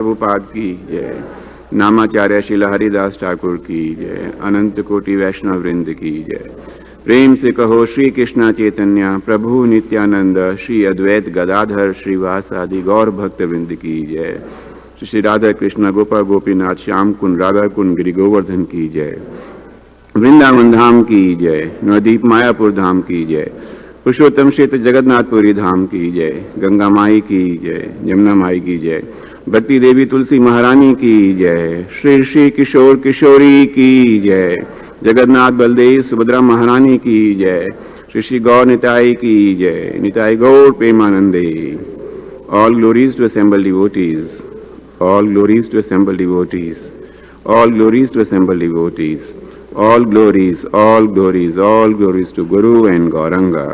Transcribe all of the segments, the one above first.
प्रभुपाद की जय। नामाचार्य श्रील हरिदास ठाकुर की जय। अनंत कोटि वैष्णव वृंद की जय। प्रेम से कहो श्री कृष्ण चैतन्य प्रभु नित्यानंद श्री अद्वैत गदाधर श्रीवास आदि गौर भक्त वृंद की जय। श्री राधा कृष्ण गोपा गोपीनाथ श्याम कुंड राधा कुंड गिरि गोवर्धन की जय। वृंदावन धाम की जय। नवदीप मायापुर धाम की जय। पुरुषोत्तम क्षेत्र जगन्नाथपुरी धाम की जय। गंगा माई की जय। यमुना माई की जय। भक्ति देवी तुलसी महारानी की जय। श्री श्री किशोर किशोरी की जय। जगन्नाथ बलदेव सुभद्रा महारानी की जय। श्री श्री गौर निताई की जय। निताई गौर प्रेमानंदे। All glories to assembled devotees. All glories to assembled devotees. All glories to assembled devotees. All glories, all glories, all glories to Guru and Gauranga.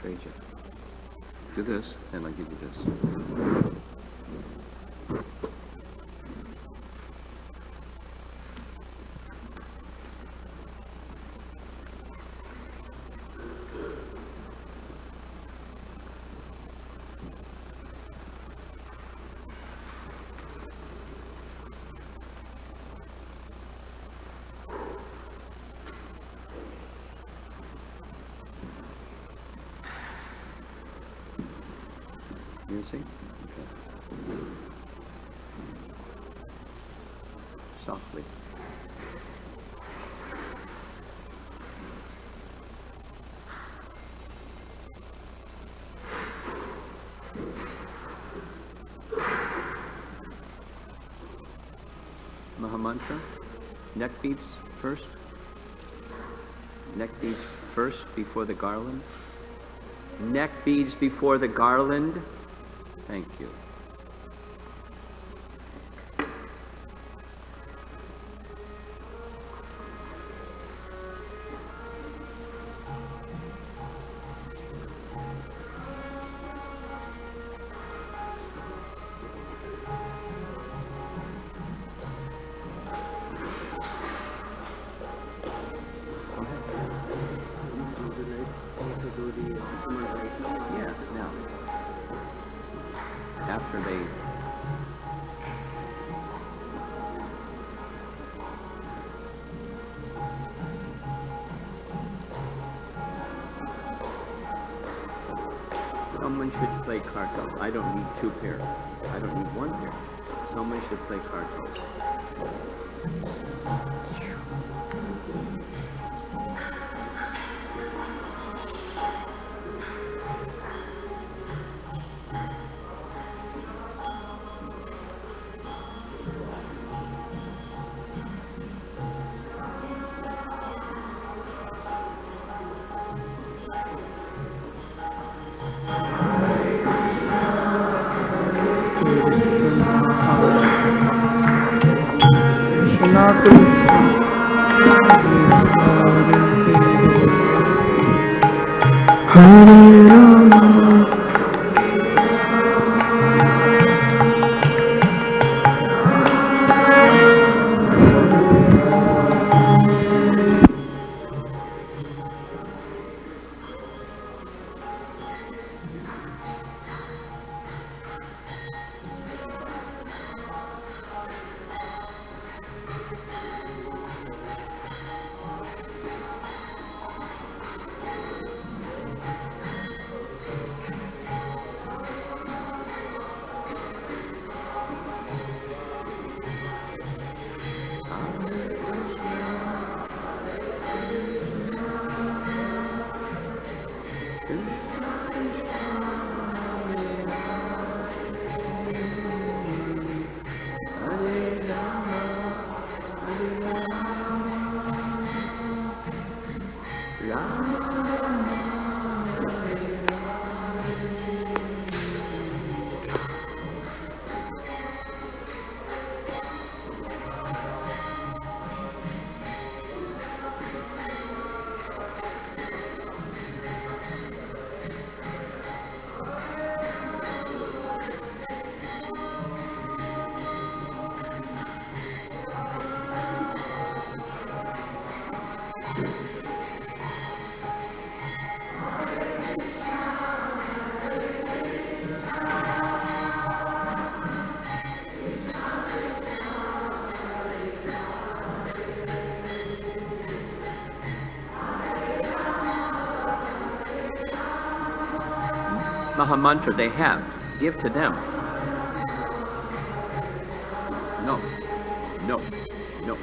trade you. Do this, and I'll give you this. You see? Okay. Softly. mantra. Neck beads first. Neck beads first before the garland. Neck beads before the garland. Thank you. Yeah, now. After they someone should play cartel. I don't need two pairs. I don't need one pair. Someone should play cartel. Hare Rama. Maha mantra they have. Give to them. No. No. No.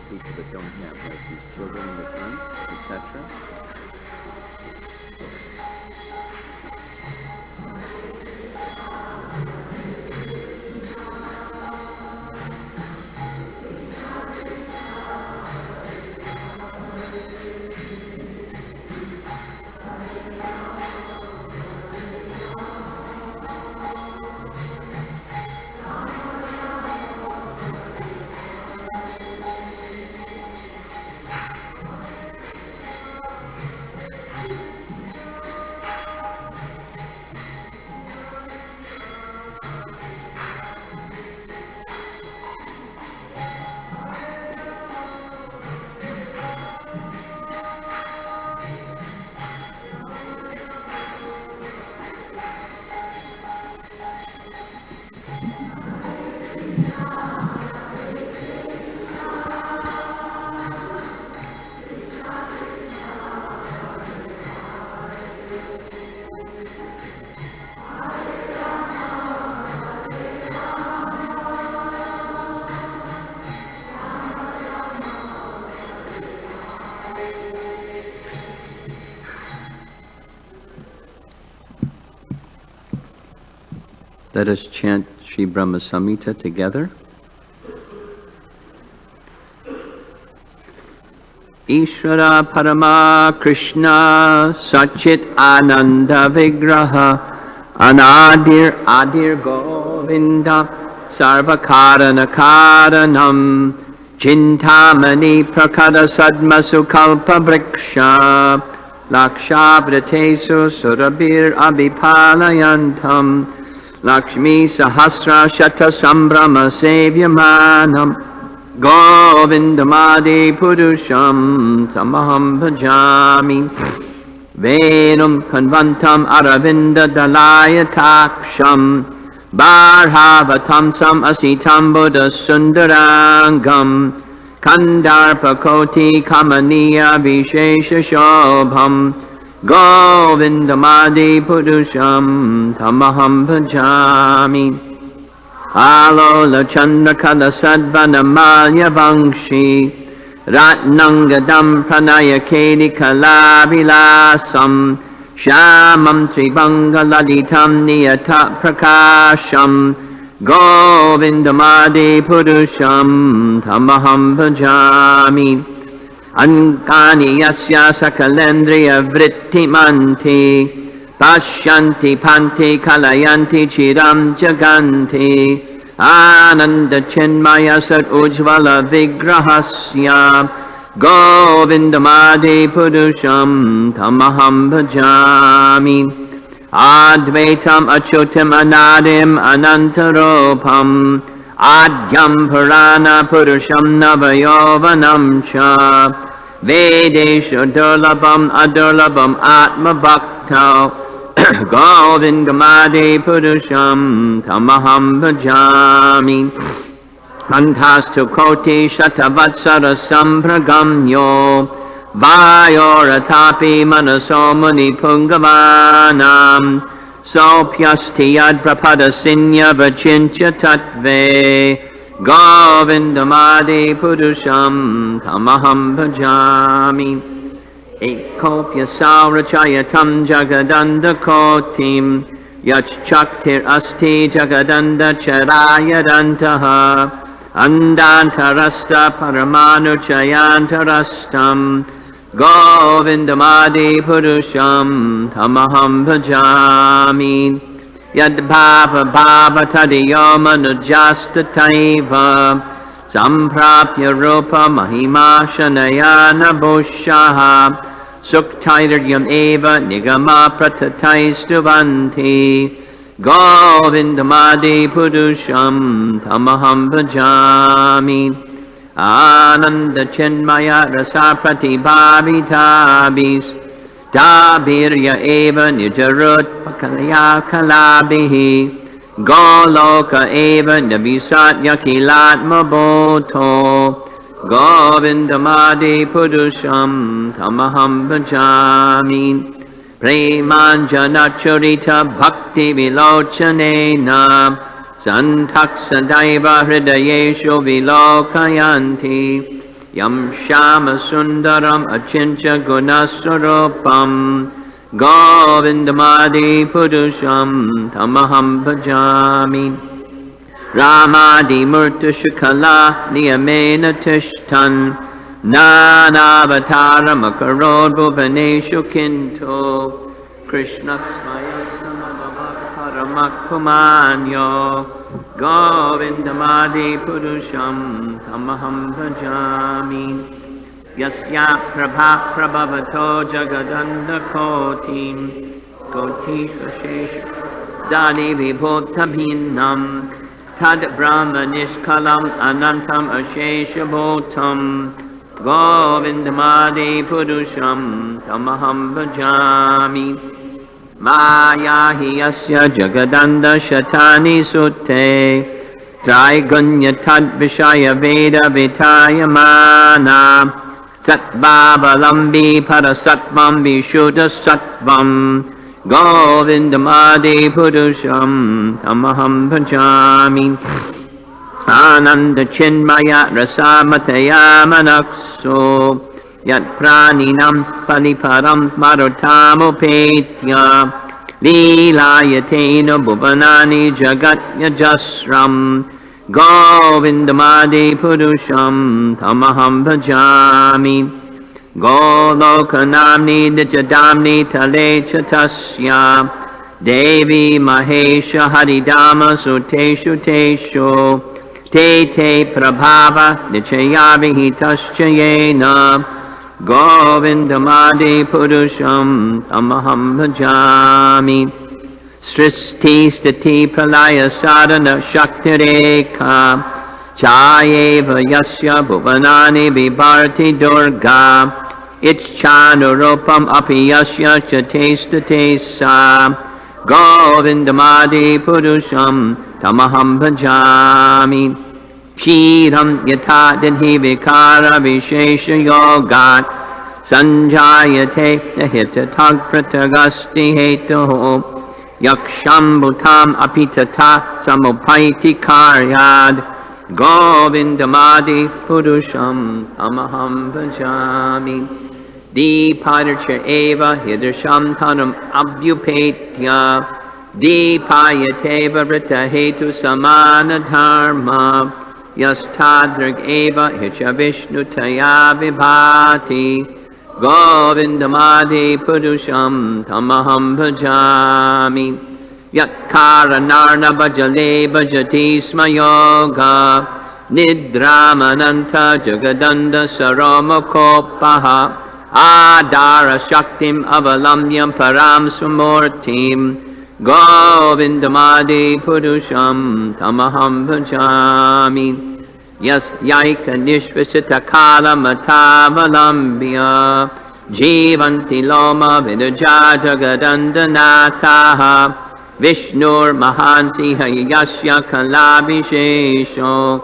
people that don't have, like these children in the front, etc. Let us chant Sri Brahma Samhita together. Ishvara Parama Krishna Sachit Ananda Vigraha Anadir Adir Govinda Sarvakarana Karanam Chintamani Prakada Sadmasu Kalpa Vriksha Lakshabhratesu Surabir Abhipalayantam Lakshmi Sahasra Shata Sambrahma Sevyamanam Govindamadi Purusham Samaham Bhajami Venum Kanvantam Aravinda Dalaya Taksham Barhavatam Sam Asitam Buddha Sundarangam Kandarpa Koti Kamaniya Vishesha Shobham Govindamadi Purusham Tamaham Bhajami Alola Chandra Kala Sadvana Malya Vangshi Ratnangadam Pranaya Kedi Kalavilasam Shamam Tribanga Lalitam Niyata Prakasham Govindamadi Purusham Tamaham Bhajami Ankani Yasya Sakalendriya Vrittimanti Pashyanti Panti Kalayanti Chiram Jaganti Ananda Chinmaya Sat Ujvala Vigrahasya Govindamadi Purusham Tamaham Bhajami Advaitam Achutam Anadim Anantaropam Adyam Purana Purusham Navayovanam Cha Vedeshu Durlabam Adurlabam Atma Bhaktau Govindamadi Purusham Tamaham Bhajami Antastu Koti Shatavatsara Sampragamyo Vayoratapi Manaso Muni Pungavanam Sopyasti Yad Prapada Sinya Vachincha Tatve Govindamadi Purusham Tamaham Bhajami Ekopya Saurachayatam Jagadanda Kotim Yachchaktir Asti Jagadanda Charayadantaha Andantarasta Paramanu Chayantarastam Govindamadi Purusham Tamaham Bhajami Yadbhava Bhava Tadiyomanujasta Samprapya Rupa Mahima Shanayana Bhushaha Suktairyam Eva Nigama Pratataistuvanti Govindamadi Purusham Tamaham Bhajami Ananda Chinmaya Rasa Pratibhavitabis Dabirya Eva Nijarut Pakalaya Kalabihi Goloka Eva Nabisat Yakilatma Bhoto Govindamadi Purusham Tamaham Bhajami Premanjanachurita Bhakti Vilochanena Santaksadaiva Hridayeshu Vilokayanti Yam Shama Sundaram Achincha Gunaswarupam Govindamadi Purusham Tamaham Bhajami Ramadi Murta Shukala Niyamena Tishtan Nanavatar Makarod Bhuvaneshu Kinto Krishna Paramakumanyo Govindamadi Purusham Tamaham Bhajami Yasya Prabha Prabhavato Jagadanda Kotim Kotishvashesha Dani Vibhotabhinam Tad Brahma Nishkalam Anantam Ashesha Bhotam Govindamadi Purusham Tamaham Bhajami Maya Hiyasya Jagadanda Shatani Sutte Trigunya Tad Vishaya Veda Vitaya Mana Satbhavalambi Parasatvam Vishuddha Sattvam Govindamadi Purusham Tamaham Bhajami Ananda Chinmaya Rasamataya Manakso Yat Praninam Paliparam Marutamupetya Leelayatena Bhuvanani Jagatya Jasram Govindamadi Purusham Tamaham Bhajami Golokanamni Nijadamni Tale Chatasya Devi Mahesha Haridama Suteshu Tesho Te Te Prabhava Nichayavihitascha Govindamadi Purusham Tamaham Bhajami Sristi Stiti Pralaya Sadhana Shaktireka Chayeva Yasya Bhuvanani Vibharti Durga Ichchanurupam Api Yasya Chatestate Sa Govindamadi Purusham Tamaham Bhajami Kshiram Yatha Dinhi Vikara Vishesha Yogat Sanjayate Nahitatag Pratagasti Hetoho Yakshambhutam Apitata Samupaiti Karyad Govindamadi Purusham Tamaham Bhajami Deepadarcha Eva Hidarsham Tanam Abhyupetya Deepayateva Vrita Hetu Samana Dharma Yastadrig Eva Hicha Vishnu Taya Vibhati Govindamadi Purusham Tamaham Bhajami Yat Karanarna Bhajale Bhajati Smayoga Nidramananta Jagadanda Saramakopaha Adara Shaktim Avalamyam Param Sumurtim Govindamadi Purusham Tamaham Bhajami Yas Yaika Nishvasita Kala Matavalambya Jivanti Loma Vidaja Jagadandanataha Vishnur Mahansi Hayasya Kalabhishesho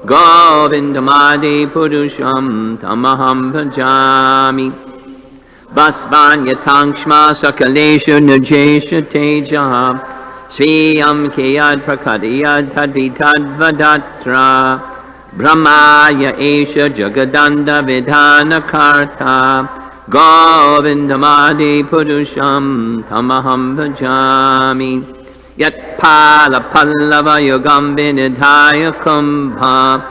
Govindamadi Purusham Tamaham Bhajami Basvanyatangshma Sakaleshu Najesha Teja Sviyam Kiyad Prakadiyad Tadvitad Vadatra Brahmaya Esha Jagadanda Vidhana Karta Govindamadi Purusham Tamaham Bhajami Yat Pala Pallava Yogam Vinidhaya Kumbha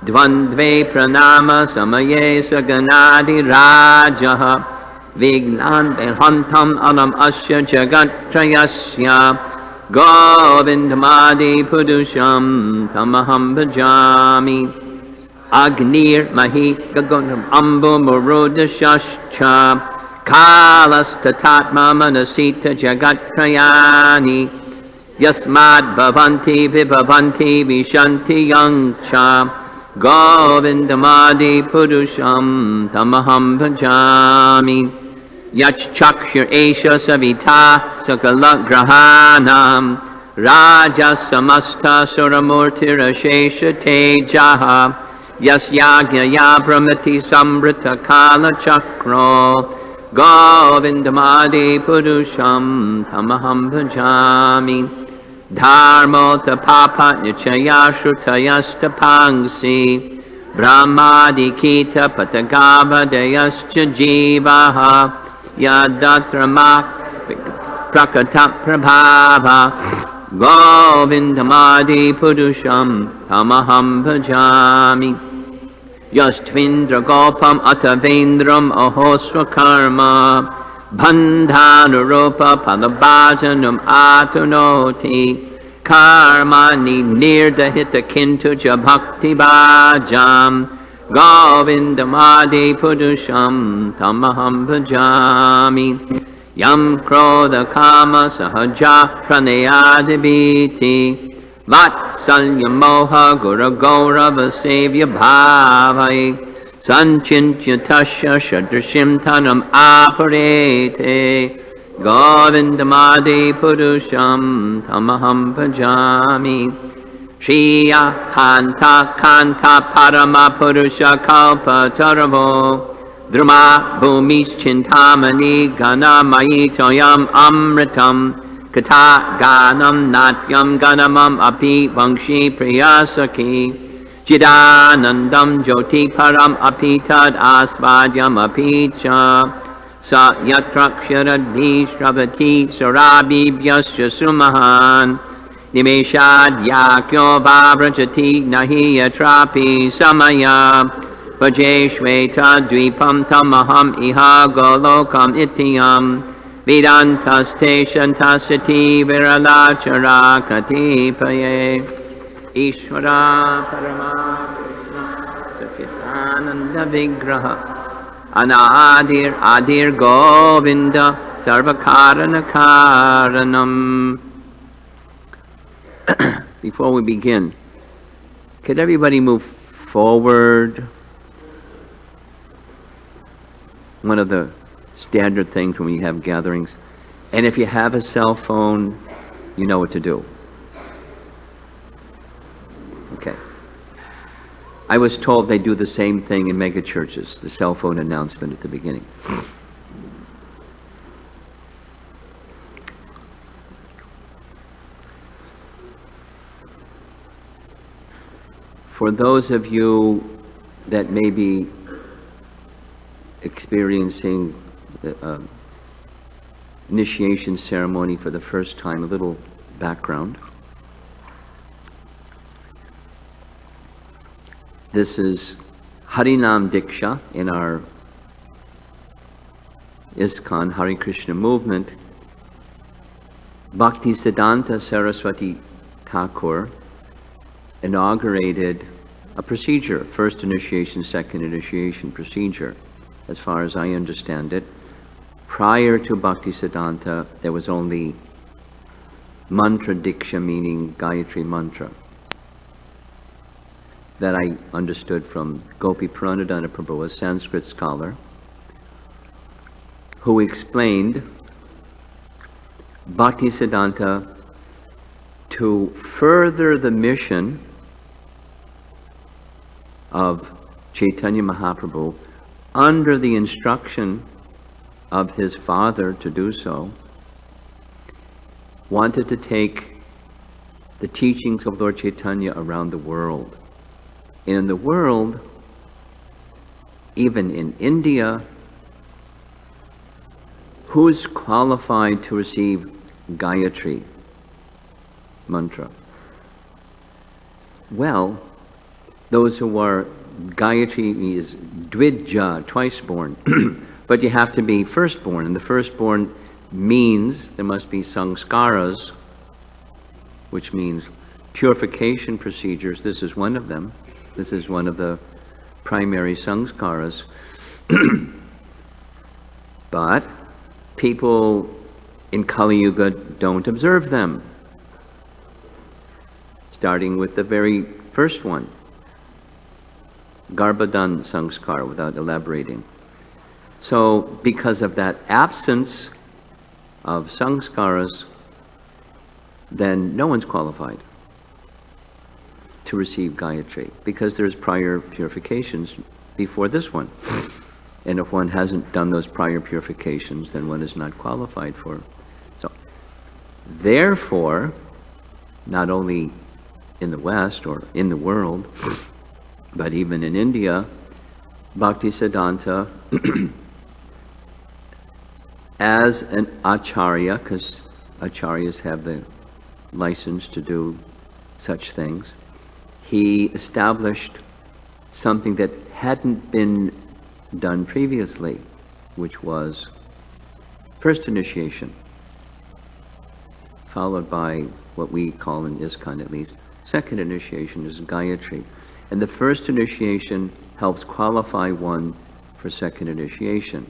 Dvandve Pranama Samaye Saganadi Rajaha Vignan Behantam Alam Asya Jagat Trayasya Govindamadi Purusham Tamaham Bhajami Agnir Mahi Gagunam Ambu Muruda Shashcha Kalas Tatatma Manasita Jagat Trayani Yasmad Bhavanti Vibhavanti Vishanti Yangcha Govindamadi Purusham Tamaham Bhajami Yachchakshir Esha Savita Sakala Grahanam Raja Samasta Suramurti Rashesha Tejaha Yasyagya Brahmati Sambrita Kala Chakro Govindamadi Purusham Tamaham Bhajami Dharmo Tapapa Nichaya Shrutayasta Pangsi Brahmadikita patagavadayascha jivaha yadatrama prakata prabhava govindamadi purusham tamaham bhajami yastvindra gopam atavendram ahosra karma bandhanurupa padabhajanam atunoti karmani nirdahita kintuja bhakti bhajam govindamadi purusham tamaham bhajami yam krodha kama sahaja pranayadibhiti vatsalya moha gura gaurava sevya bhavai sanchintya tasya shadrashim tanam aparete govindamadi purusham tamaham bhajami shriya kanta kanta parama purusha kalpa taravo Druma bhumis chintamani ganamayi toyam amritam kata ganam natyam ganamam api vangshi priyasaki jidanandam jyoti param api tad asvadyam api cha sa yatrakshyaradhi shravati sarabhibhyasya sumahan nimeshad yakyo vavrajati nahi yatrapi samaya Vaje Shveta Dvipam Tamaham Iha Golokam Ityam Vedantaste Shantasati Virala Charakati Paye Ishvara Parama Krishna Sachitananda Vigraha Anadir Adir Govinda Sarvakarana Karanam. Before we begin, could everybody move forward? One of the standard things when we have gatherings. And if you have a cell phone, you know what to do. Okay. I was told they do the same thing in mega churches, the cell phone announcement at the beginning. For those of you that may be experiencing the initiation ceremony for the first time, a little background. This is Harinam Diksha in our ISKCON Hare Krishna movement. Bhaktisiddhanta Saraswati Thakur inaugurated a procedure, first initiation, second initiation procedure. As far as I understand it, prior to Bhaktisiddhanta, there was only mantra diksha, meaning Gayatri mantra. That I understood from Gopi Pranadana Prabhu, a Sanskrit scholar, who explained Bhaktisiddhanta to further the mission of Chaitanya Mahaprabhu under the instruction of his father to do so, wanted to take the teachings of Lord Chaitanya around the world. And in the world, even in India, who's qualified to receive Gayatri mantra? Well, those who are Gayatri is Dvija, twice born, but you have to be firstborn, and the firstborn means there must be sanskaras, which means purification procedures. This is one of them. This is one of the primary sanskaras. But people in Kali Yuga don't observe them, starting with the very first one. Garbhadan Sanskar, without elaborating. So, because of that absence of sanskaras, then no one's qualified to receive Gayatri, because there's prior purifications before this one. And if one hasn't done those prior purifications, then one is not qualified for. So, therefore, not only in the West or in the world, But even in India, Bhaktisiddhanta, as an acharya, because acharyas have the license to do such things, he established something that hadn't been done previously, which was first initiation, followed by what we call in ISKCON at least, second initiation is Gayatri. And the first initiation helps qualify one for second initiation.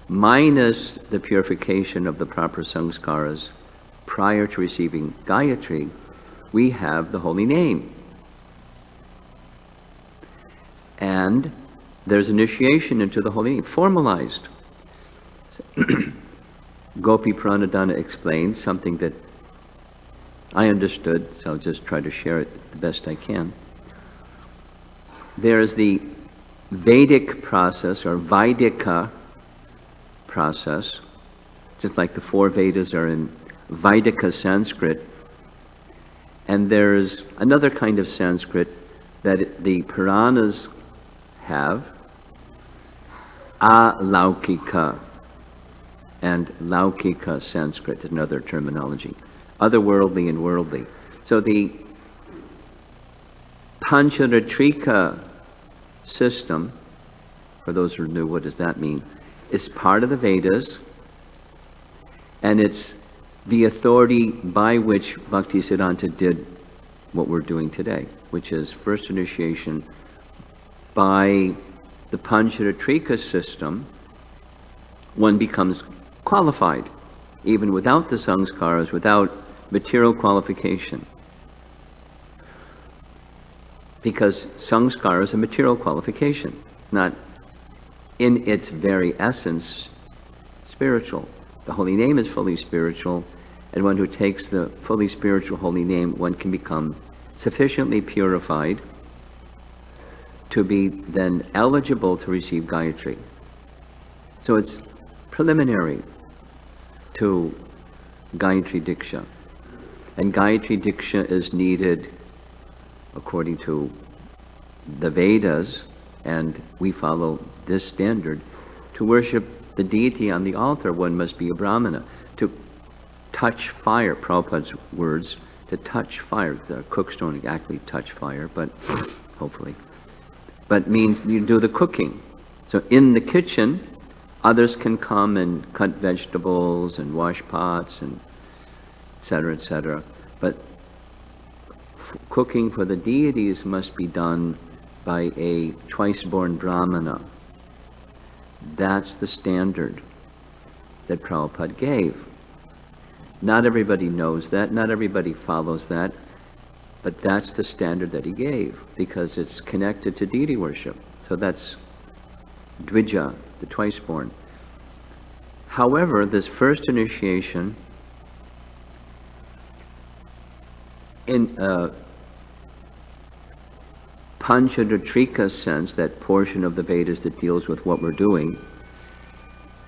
Minus the purification of the proper samskaras prior to receiving Gayatri, we have the holy name. And there's initiation into the holy name, formalized. Gopi Pranadana explained something that I understood, so I'll just try to share it the best I can. There is the Vedic process, or Vaidika process, just like the four Vedas are in Vaidika Sanskrit. And there's another kind of Sanskrit that the Puranas have, Alaukika, and Laukika Sanskrit, another terminology, otherworldly and worldly. So the Pancharatrika system, for those who are new, what does that mean? It's part of the Vedas, and it's the authority by which Bhaktisiddhanta did what we're doing today, which is first initiation by the Pancharatrika system. One becomes qualified, even without the samskaras, without material qualification. Because samskara is a material qualification, not in its very essence spiritual. The holy name is fully spiritual, and one who takes the fully spiritual holy name, one can become sufficiently purified to be then eligible to receive Gayatri. So it's preliminary to Gayatri Diksha. And Gayatri Diksha is needed according to the Vedas, and we follow this standard. To worship the deity on the altar, one must be a Brahmana. To touch fire, Prabhupada's words, to touch fire. The cooks don't actually touch fire, but hopefully. But means you do the cooking. So in the kitchen, others can come and cut vegetables and wash pots and et cetera, but cooking for the deities must be done by a twice-born Brahmana. That's the standard that Prabhupada gave. Not everybody knows that, not everybody follows that, but that's the standard that he gave, because it's connected to deity worship. So that's Dvija, the twice-born. However, this first initiation, in a Pancharatrika sense, that portion of the Vedas that deals with what we're doing,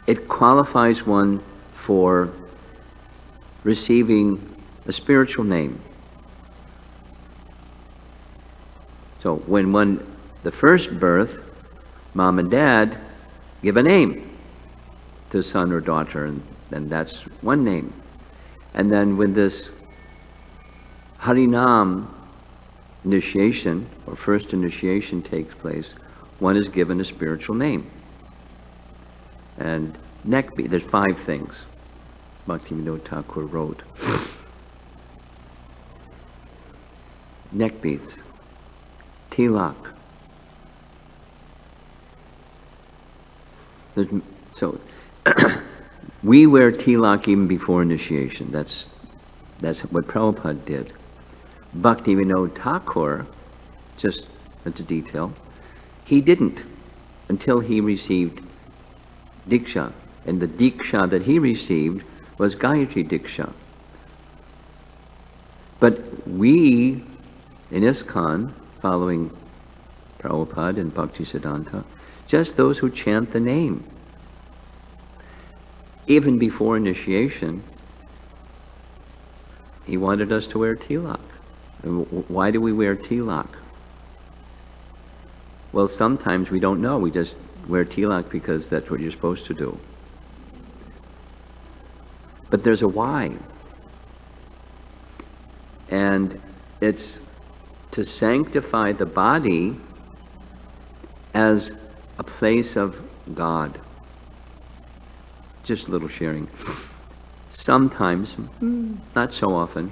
it qualifies one for receiving a spiritual name. So when the first birth, mom and dad give a name to son or daughter, and that's one name. And then when this Harinam initiation, or first initiation, takes place, one is given a spiritual name. And neck beads, there's 5 things Bhaktivinoda Thakur wrote. Neck beads, tilak. So we wear tilak even before initiation. That's what Prabhupada did. Bhaktivinoda Thakur, just as a detail, he didn't until he received Diksha. And the Diksha that he received was Gayatri Diksha. But we, in ISKCON, following Prabhupada and Bhaktisiddhanta, just those who chant the name. Even before initiation, he wanted us to wear tilak. And why do we wear tilak? Well, sometimes we don't know. We just wear tilak because that's what you're supposed to do. But there's a why. And it's to sanctify the body as a place of God. Just a little sharing. Sometimes, not so often,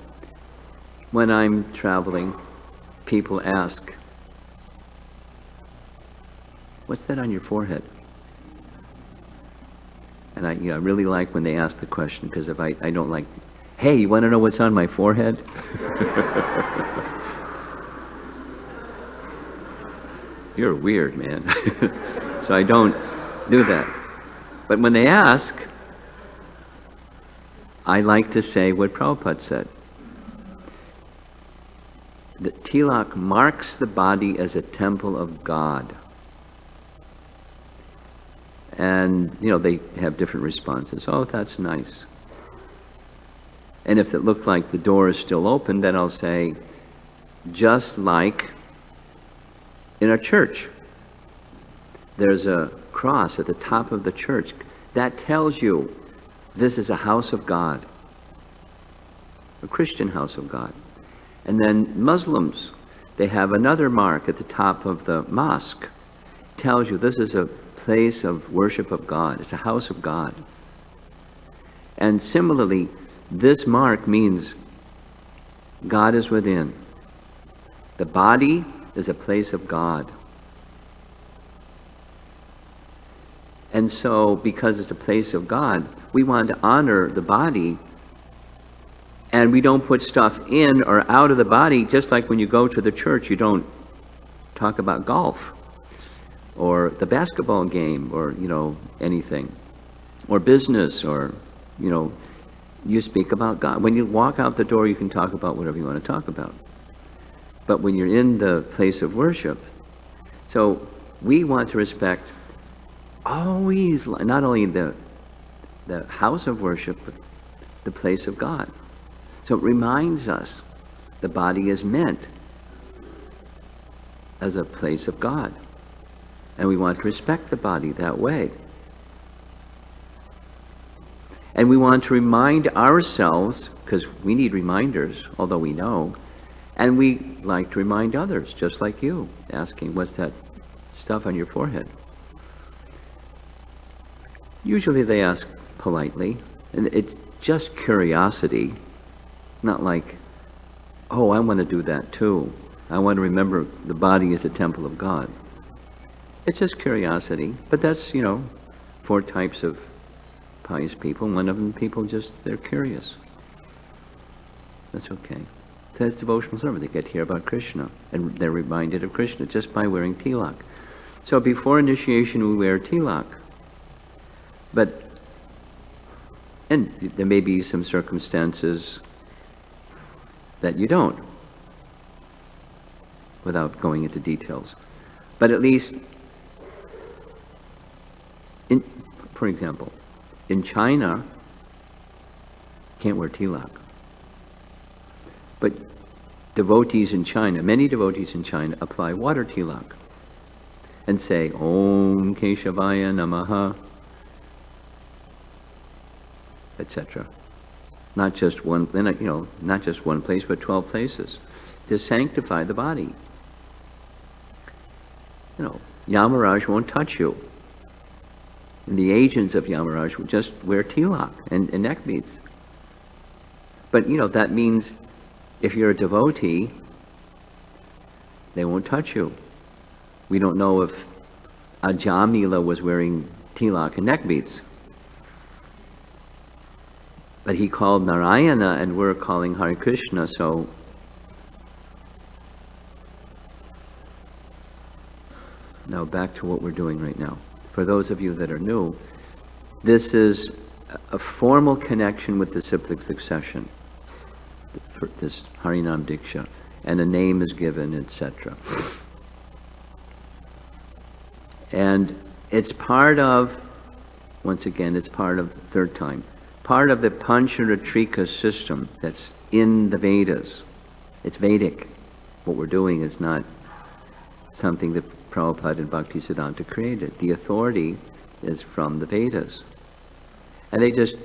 when I'm traveling, people ask, "What's that on your forehead?" And I really like when they ask the question, because if I don't like, "Hey, you want to know what's on my forehead?" You're weird, man. So I don't do that. But when they ask, I like to say what Prabhupada said. That tilak marks the body as a temple of God. And, they have different responses. Oh, that's nice. And if it looked like the door is still open, then I'll say, just like in a church, there's a cross at the top of the church. That tells you this is a house of God, a Christian house of God. And then Muslims, they have another mark at the top of the mosque. It tells you this is a place of worship of God. It's a house of God. And similarly, this mark means God is within. The body is a place of God. And so, because it's a place of God, we want to honor the body, and we don't put stuff in or out of the body, just like when you go to the church, you don't talk about golf or the basketball game or, anything, or business, or, you speak about God. When you walk out the door, you can talk about whatever you want to talk about. But when you're in the place of worship, so we want to respect always, not only the house of worship, but the place of God. So it reminds us the body is meant as a place of God. And we want to respect the body that way. And we want to remind ourselves, because we need reminders, although we know, and we like to remind others, just like you, asking, what's that stuff on your forehead? Usually they ask politely, and it's just curiosity, not like, oh, I want to do that too. I want to remember the body is a temple of God. It's just curiosity, but that's, 4 types of pious people. One of them, people they're curious. That's okay. So it's devotional service. They get to hear about Krishna, and they're reminded of Krishna just by wearing tilak. So before initiation, we wear tilak. And there may be some circumstances that you don't, without going into details. But at least, for example, in China, can't wear tilak. But devotees in China, many devotees in China, apply water tilak and say, Om Keshavaya Namaha, etc. Not just one, not just one place, but 12 places to sanctify the body. Yamaraj won't touch you. And the agents of Yamaraj will just wear tilak and neck beads. But, that means if you're a devotee, they won't touch you. We don't know if Ajamila was wearing tilak and neck beads. But he called Narayana, and we're calling Hare Krishna, so now back to what we're doing right now. For those of you that are new, this is a formal connection with the disciplic succession, for this Harinam Diksha, and a name is given, etc. And it's part of, once again, it's part of, third time, part of the Pancharatrika system that's in the Vedas. It's Vedic. What we're doing is not something that Prabhupada and Bhaktisiddhanta created. The authority is from the Vedas. And they just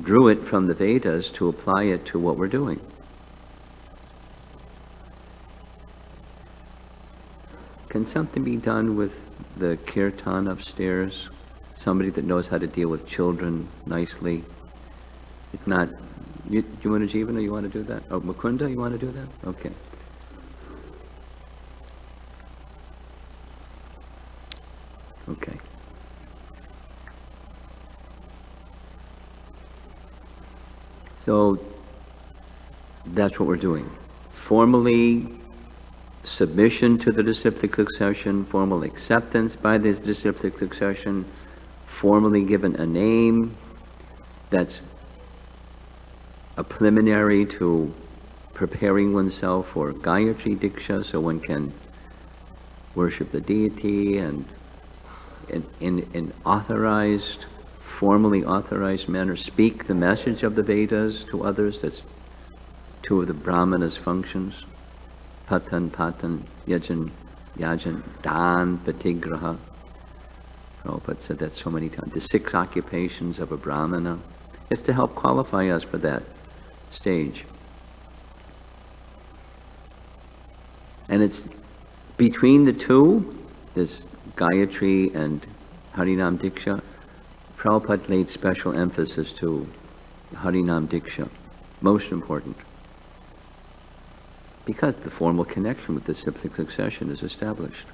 drew it from the Vedas to apply it to what we're doing. Can something be done with the kirtan upstairs? Somebody that knows how to deal with children nicely? If not, you want to Jivana, you want to do that? Oh, Mukunda, you want to do that? Okay. Okay. So that's what we're doing. Formally, submission to the disciplic succession, formal acceptance by this disciplic succession, formally given a name that's a preliminary to preparing oneself for Gayatri Diksha, so one can worship the deity and in authorized, formally authorized manner, speak the message of the Vedas to others. That's two of the Brahmanas' functions. Patan, yajan, dan, patigraha. Prabhupada said that so many times. The 6 occupations of a Brahmana. It's to help qualify us for that stage. And it's between the two, this Gayatri and Harinam Diksha, Prabhupada laid special emphasis to Harinam Diksha, most important. Because the formal connection with the disciplic succession is established.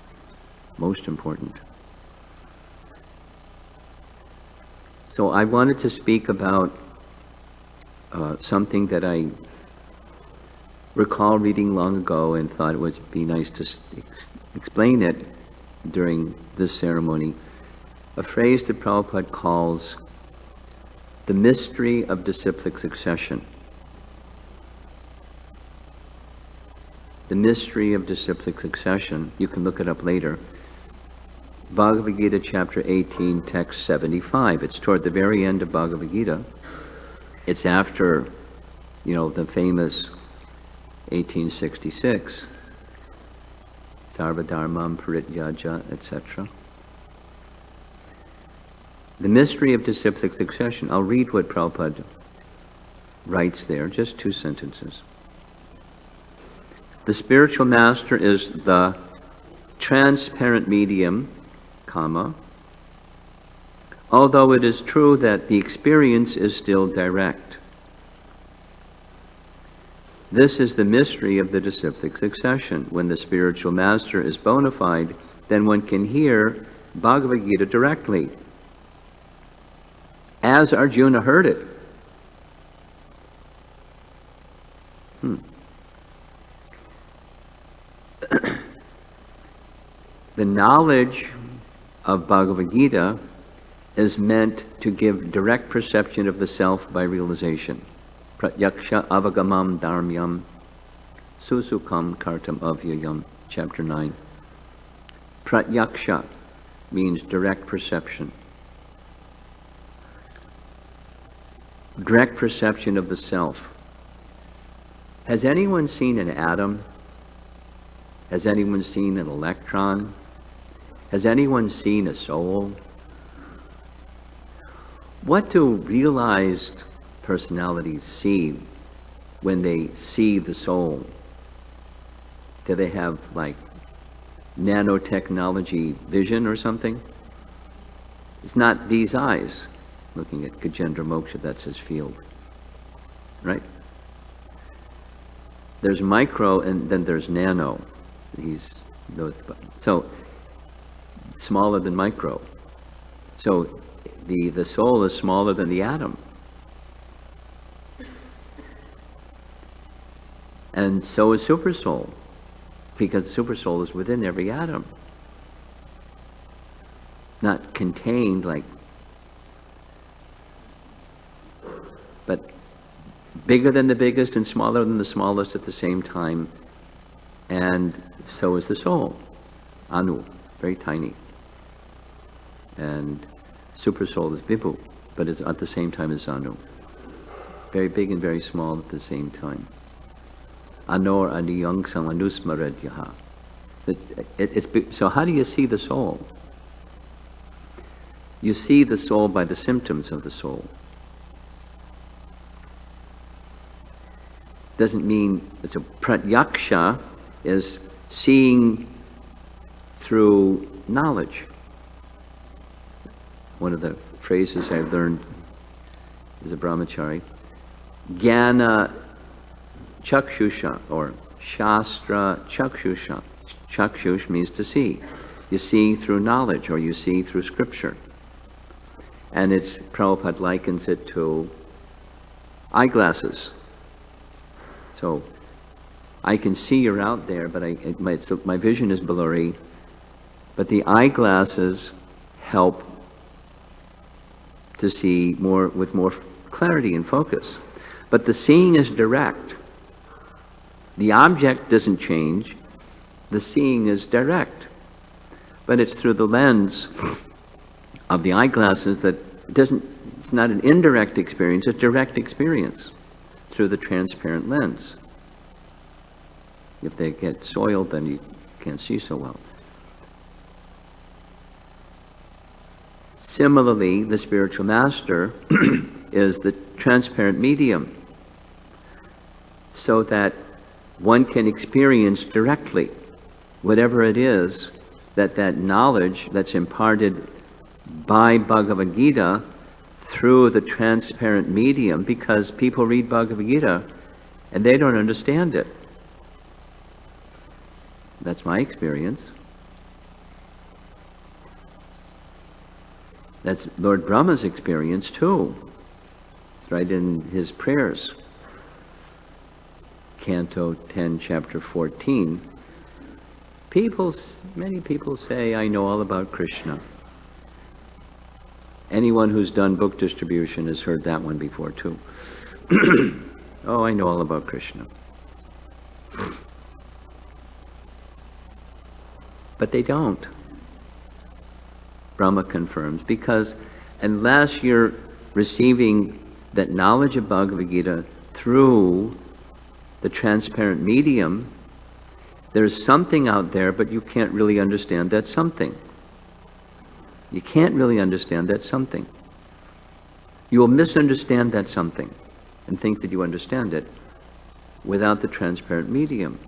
Most important. So I wanted to speak about something that I recall reading long ago and thought it would be nice to explain it during this ceremony. A phrase that Prabhupada calls the mystery of disciplic succession. The mystery of disciplic succession, you can look it up later. Bhagavad Gita chapter 18, text 75. It's toward the very end of Bhagavad Gita. It's after, the famous 1866, Sarvadharmam Parityaja, etc. The mystery of disciplic succession. I'll read what Prabhupada writes there, just 2 sentences. The spiritual master is the transparent medium, although it is true that the experience is still direct. This is the mystery of the disciplic succession. When the spiritual master is bona fide, then one can hear Bhagavad Gita directly, as Arjuna heard it. The knowledge of Bhagavad Gita is meant to give direct perception of the self by realization. Pratyaksha avagamam dharmyam susukam kartam avyayam, chapter 9. Pratyaksha means direct perception. Direct perception of the self. Has anyone seen an atom? Has anyone seen an electron? Has anyone seen a soul? What do realized personalities see when they see the soul? Do they have like nanotechnology vision or something? It's not these eyes looking at Gajendra Moksha, that's his field, right? There's micro and then there's nano. So smaller than micro. So the soul is smaller than the atom. And so is supersoul, because supersoul is within every atom. Not contained but bigger than the biggest and smaller than the smallest at the same time. And so is the soul, Anu, very tiny. And supersoul is Vibhu, but it's at the same time as Anu. Very big and very small at the same time. Anor aniyangsam anusmaradyaha. So how do you see the soul? You see the soul by the symptoms of the soul. Doesn't mean it's a pratyaksha is seeing through knowledge. One of the phrases I've learned as a brahmachari, jnana chakshusha, or shastra chakshusha. Chakshush means to see. You see through knowledge, or you see through scripture. And Prabhupada likens it to eyeglasses. So I can see you're out there, but my vision is blurry. But the eyeglasses help to see with more clarity and focus. But the seeing is direct. The object doesn't change. The seeing is direct. But it's through the lens of the eyeglasses that it's not an indirect experience, it's direct experience through the transparent lens. If they get soiled, then you can't see so well. Similarly, the spiritual master is the transparent medium, so that one can experience directly whatever it is that knowledge that's imparted by Bhagavad Gita through the transparent medium, because people read Bhagavad Gita and they don't understand it. That's my experience. That's Lord Brahma's experience too. It's right in his prayers. Canto 10, chapter 14. Many people say, I know all about Krishna. Anyone who's done book distribution has heard that one before too. Oh, I know all about Krishna. But they don't. Brahma confirms, because unless you're receiving that knowledge of Bhagavad Gita through the transparent medium, there's something out there, but you can't really understand that something. You can't really understand that something. You will misunderstand that something and think that you understand it without the transparent medium.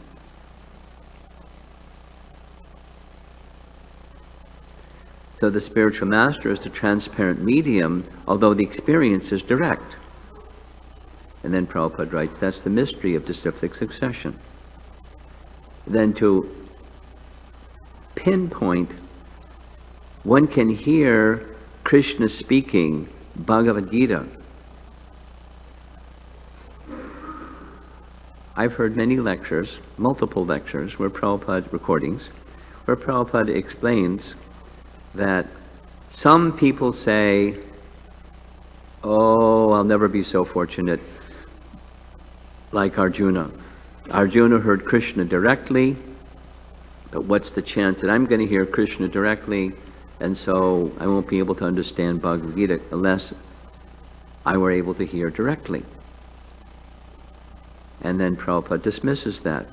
So the spiritual master is the transparent medium, although the experience is direct. And then Prabhupada writes, that's the mystery of disciplic succession. Then to pinpoint, one can hear Krishna speaking Bhagavad Gita. I've heard many lectures, multiple lectures, recordings, where Prabhupada explains that some people say, oh, I'll never be so fortunate like Arjuna. Arjuna heard Krishna directly, but what's the chance that I'm going to hear Krishna directly, and so I won't be able to understand Bhagavad Gita unless I were able to hear directly. And then Prabhupada dismisses that,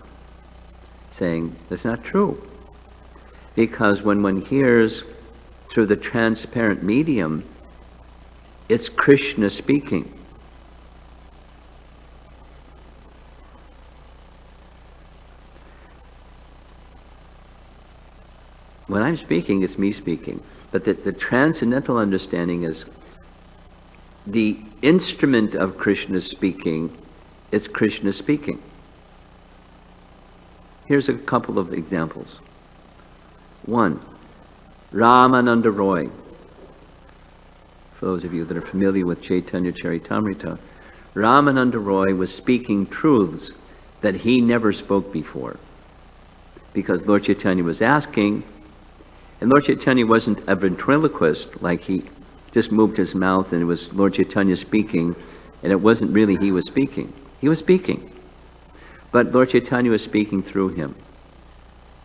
saying, that's not true. Because when one hears through the transparent medium, it's Krishna speaking. When I'm speaking, it's me speaking. But the transcendental understanding is the instrument of Krishna speaking, it's Krishna speaking. Here's a couple of examples. One, Ramananda Roy. For those of you that are familiar with Chaitanya Charitamrita, Ramananda Roy was speaking truths that he never spoke before. Because Lord Chaitanya was asking, and Lord Chaitanya wasn't a ventriloquist, like he just moved his mouth and it was Lord Chaitanya speaking, and it wasn't really he was speaking. He was speaking. But Lord Chaitanya was speaking through him.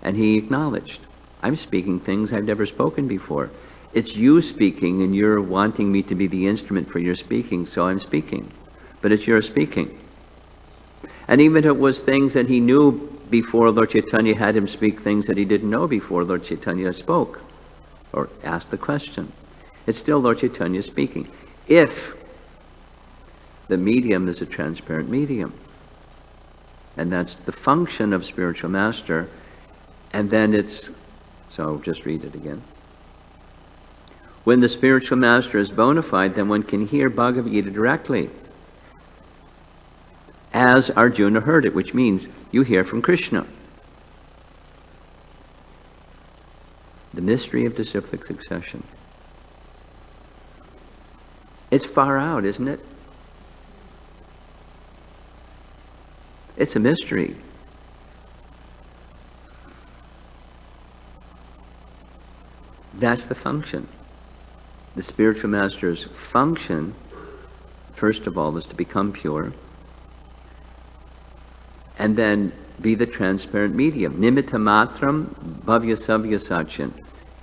And he acknowledged, I'm speaking things I've never spoken before. It's you speaking, and you're wanting me to be the instrument for your speaking, so I'm speaking. But it's your speaking. And even if it was things that he knew before Lord Chaitanya had him speak things that he didn't know before Lord Chaitanya spoke or asked the question. It's still Lord Chaitanya speaking, if the medium is a transparent medium. And that's the function of spiritual master. And then it's, so just read it again. When the spiritual master is bona fide, then one can hear Bhagavad Gita directly, as Arjuna heard it, which means you hear from Krishna. The mystery of disciplic succession. It's far out, isn't it? It's a mystery. That's the function. The spiritual master's function, first of all, is to become pure, and then be the transparent medium. Nimitta matram bhavya savya sachin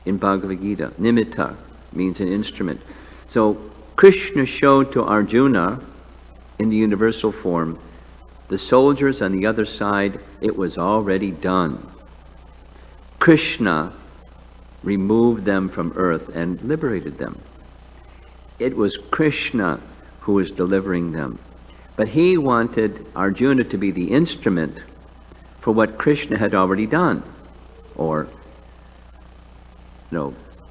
in Bhagavad Gita. Nimitta means an instrument. So Krishna showed to Arjuna in the universal form, the soldiers on the other side, it was already done. Krishna removed them from earth and liberated them. It was Krishna who was delivering them. But he wanted Arjuna to be the instrument for what Krishna had already done. Or,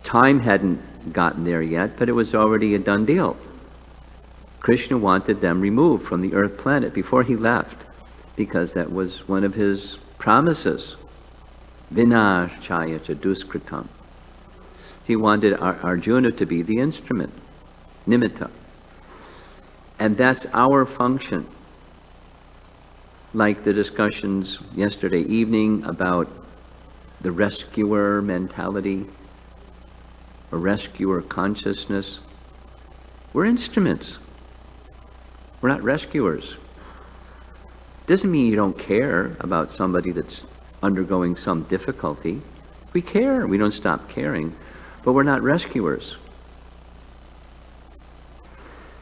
time hadn't gotten there yet, but it was already a done deal. Krishna wanted them removed from the earth planet before he left, because that was one of his promises. Vinashaya cha duskritam. He wanted Arjuna to be the instrument, nimitta. And that's our function. Like the discussions yesterday evening about the rescuer mentality, or rescuer consciousness. We're instruments. We're not rescuers. Doesn't mean you don't care about somebody that's undergoing some difficulty. We care. We don't stop caring. But we're not rescuers.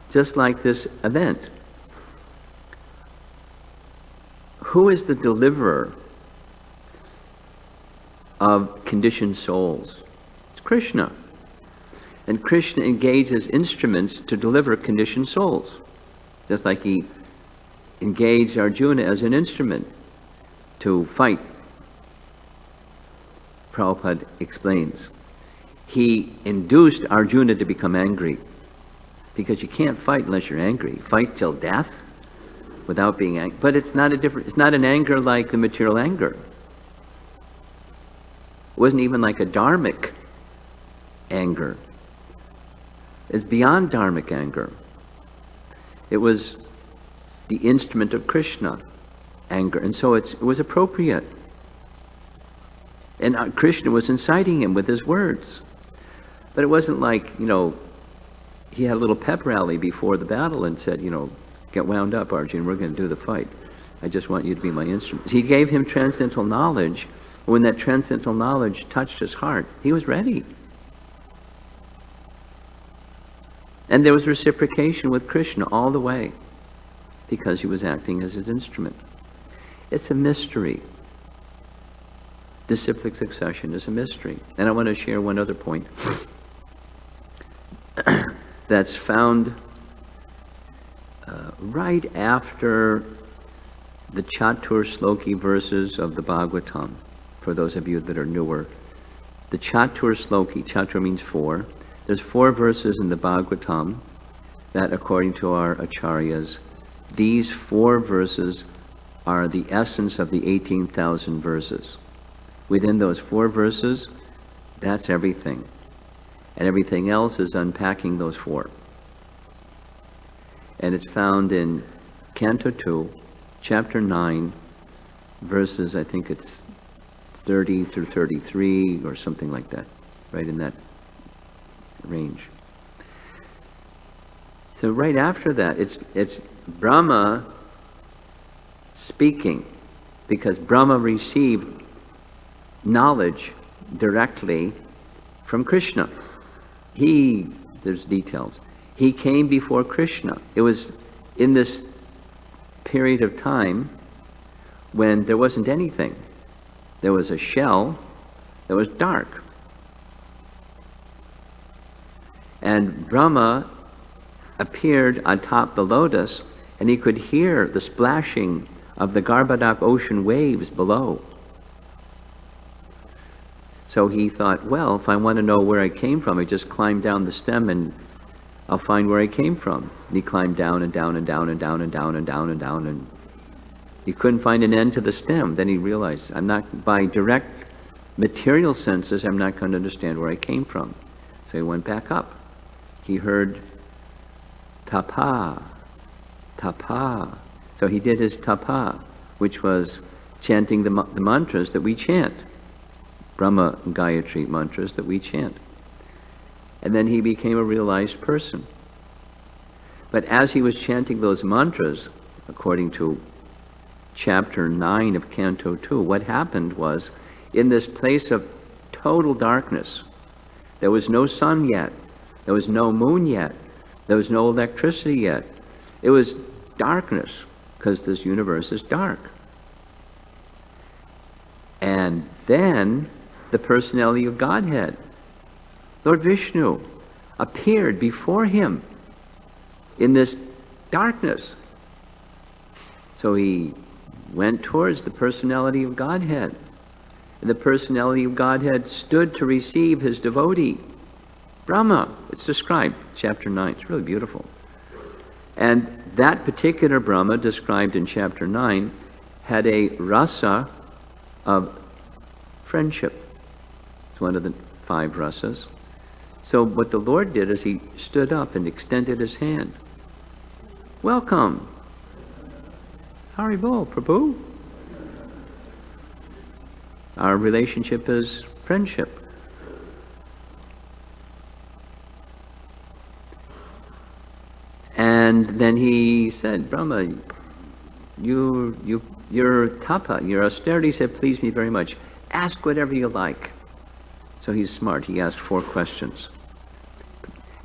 Just like this event. Who is the deliverer of conditioned souls? It's Krishna. And Krishna engages instruments to deliver conditioned souls. Just like he engaged Arjuna as an instrument to fight. Prabhupada explains. He induced Arjuna to become angry. Because you can't fight unless you're angry. Fight till death without being angry. But it's not an anger like the material anger. It wasn't even like a dharmic anger. It's beyond dharmic anger. It was the instrument of Krishna, anger. And so it was appropriate. And Krishna was inciting him with his words. But it wasn't like, he had a little pep rally before the battle and said, get wound up, Arjuna, we're going to do the fight. I just want you to be my instrument. He gave him transcendental knowledge. When that transcendental knowledge touched his heart, he was ready. And there was reciprocation with Krishna all the way, because he was acting as his instrument. It's a mystery. Disciplic succession is a mystery. And I want to share one other point that's found right after the Chatur Sloki verses of the Bhagavatam, for those of you that are newer. The Chatur Sloki, Chatur means four. There's 4 verses in the Bhagavatam that, according to our acharyas, these 4 verses are the essence of the 18,000 verses. Within those 4 verses, that's everything. And everything else is unpacking those 4. And it's found in Canto 2, Chapter 9, verses, I think it's 30 through 33 or something like that, right in that range. So right after that, it's Brahma speaking, because Brahma received knowledge directly from Krishna. There's details. He came before Krishna. It was in this period of time when there wasn't anything. There was a shell that was dark. And Brahma appeared on top the lotus, and he could hear the splashing of the Garbhodak ocean waves below. So he thought, well, if I want to know where I came from, I just climb down the stem and I'll find where I came from. And he climbed down and down and down and down and down and down and down, and he couldn't find an end to the stem. Then he realized, I'm not, by direct material senses, I'm not going to understand where I came from. So he went back up. He heard tapa, tapa. So he did his tapa, which was chanting the mantras that we chant, Brahma Gayatri mantras that we chant. And then he became a realized person. But as he was chanting those mantras, according to chapter 9 of Canto 2, what happened was, in this place of total darkness, there was no sun yet, there was no moon yet, there was no electricity yet. It was darkness, because this universe is dark. And then the personality of Godhead, Lord Vishnu, appeared before him in this darkness. So he went towards the personality of Godhead. And the personality of Godhead stood to receive his devotee, Brahma. It's described, chapter 9. It's really beautiful. And that particular Brahma, described in chapter 9, had a rasa of friendship. It's one of the 5 rasas. So what the Lord did is he stood up and extended his hand. Welcome. Haribol, Prabhu. Our relationship is friendship. And then he said, Brahma, your tapa, your austerities have pleased me very much. Ask whatever you like. So he's smart. He asked 4 questions.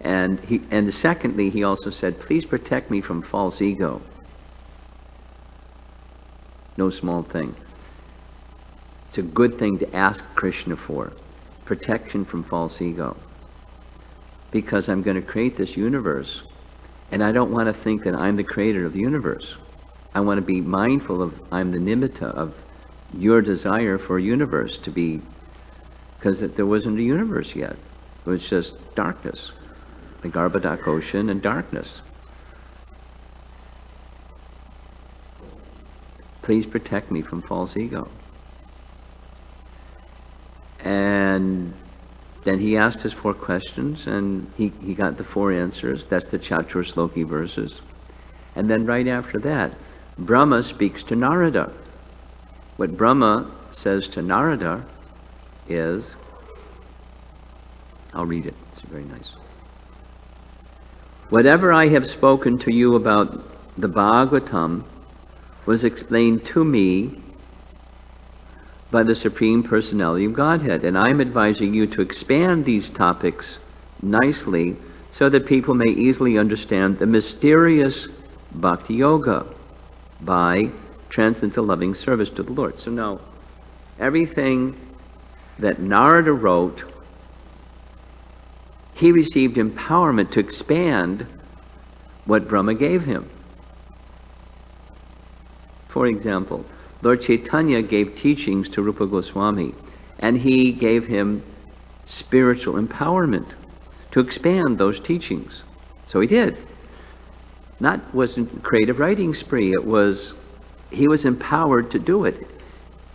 And secondly, he also said, please protect me from false ego. No small thing. It's a good thing to ask Krishna for, protection from false ego. Because I'm going to create this universe, and I don't want to think that I'm the creator of the universe. I want to be mindful of I'm the nimitta of your desire for a universe to be, because there wasn't a universe yet. It was just darkness, the Garbhodak ocean and darkness. Please protect me from false ego. And then he asked his 4 questions, and he got the 4 answers. That's the Chatur Sloki verses. And then right after that, Brahma speaks to Narada. What Brahma says to Narada is, I'll read it, it's very nice. Whatever I have spoken to you about the Bhagavatam was explained to me by the Supreme Personality of Godhead, and I'm advising you to expand these topics nicely so that people may easily understand the mysterious Bhakti Yoga by transcendental loving service to the Lord. So now, everything that Narada wrote, he received empowerment to expand what Brahma gave him. For example, Lord Chaitanya gave teachings to Rupa Goswami, and he gave him spiritual empowerment to expand those teachings. So he did. Wasn't creative writing spree, it was, he was empowered to do it.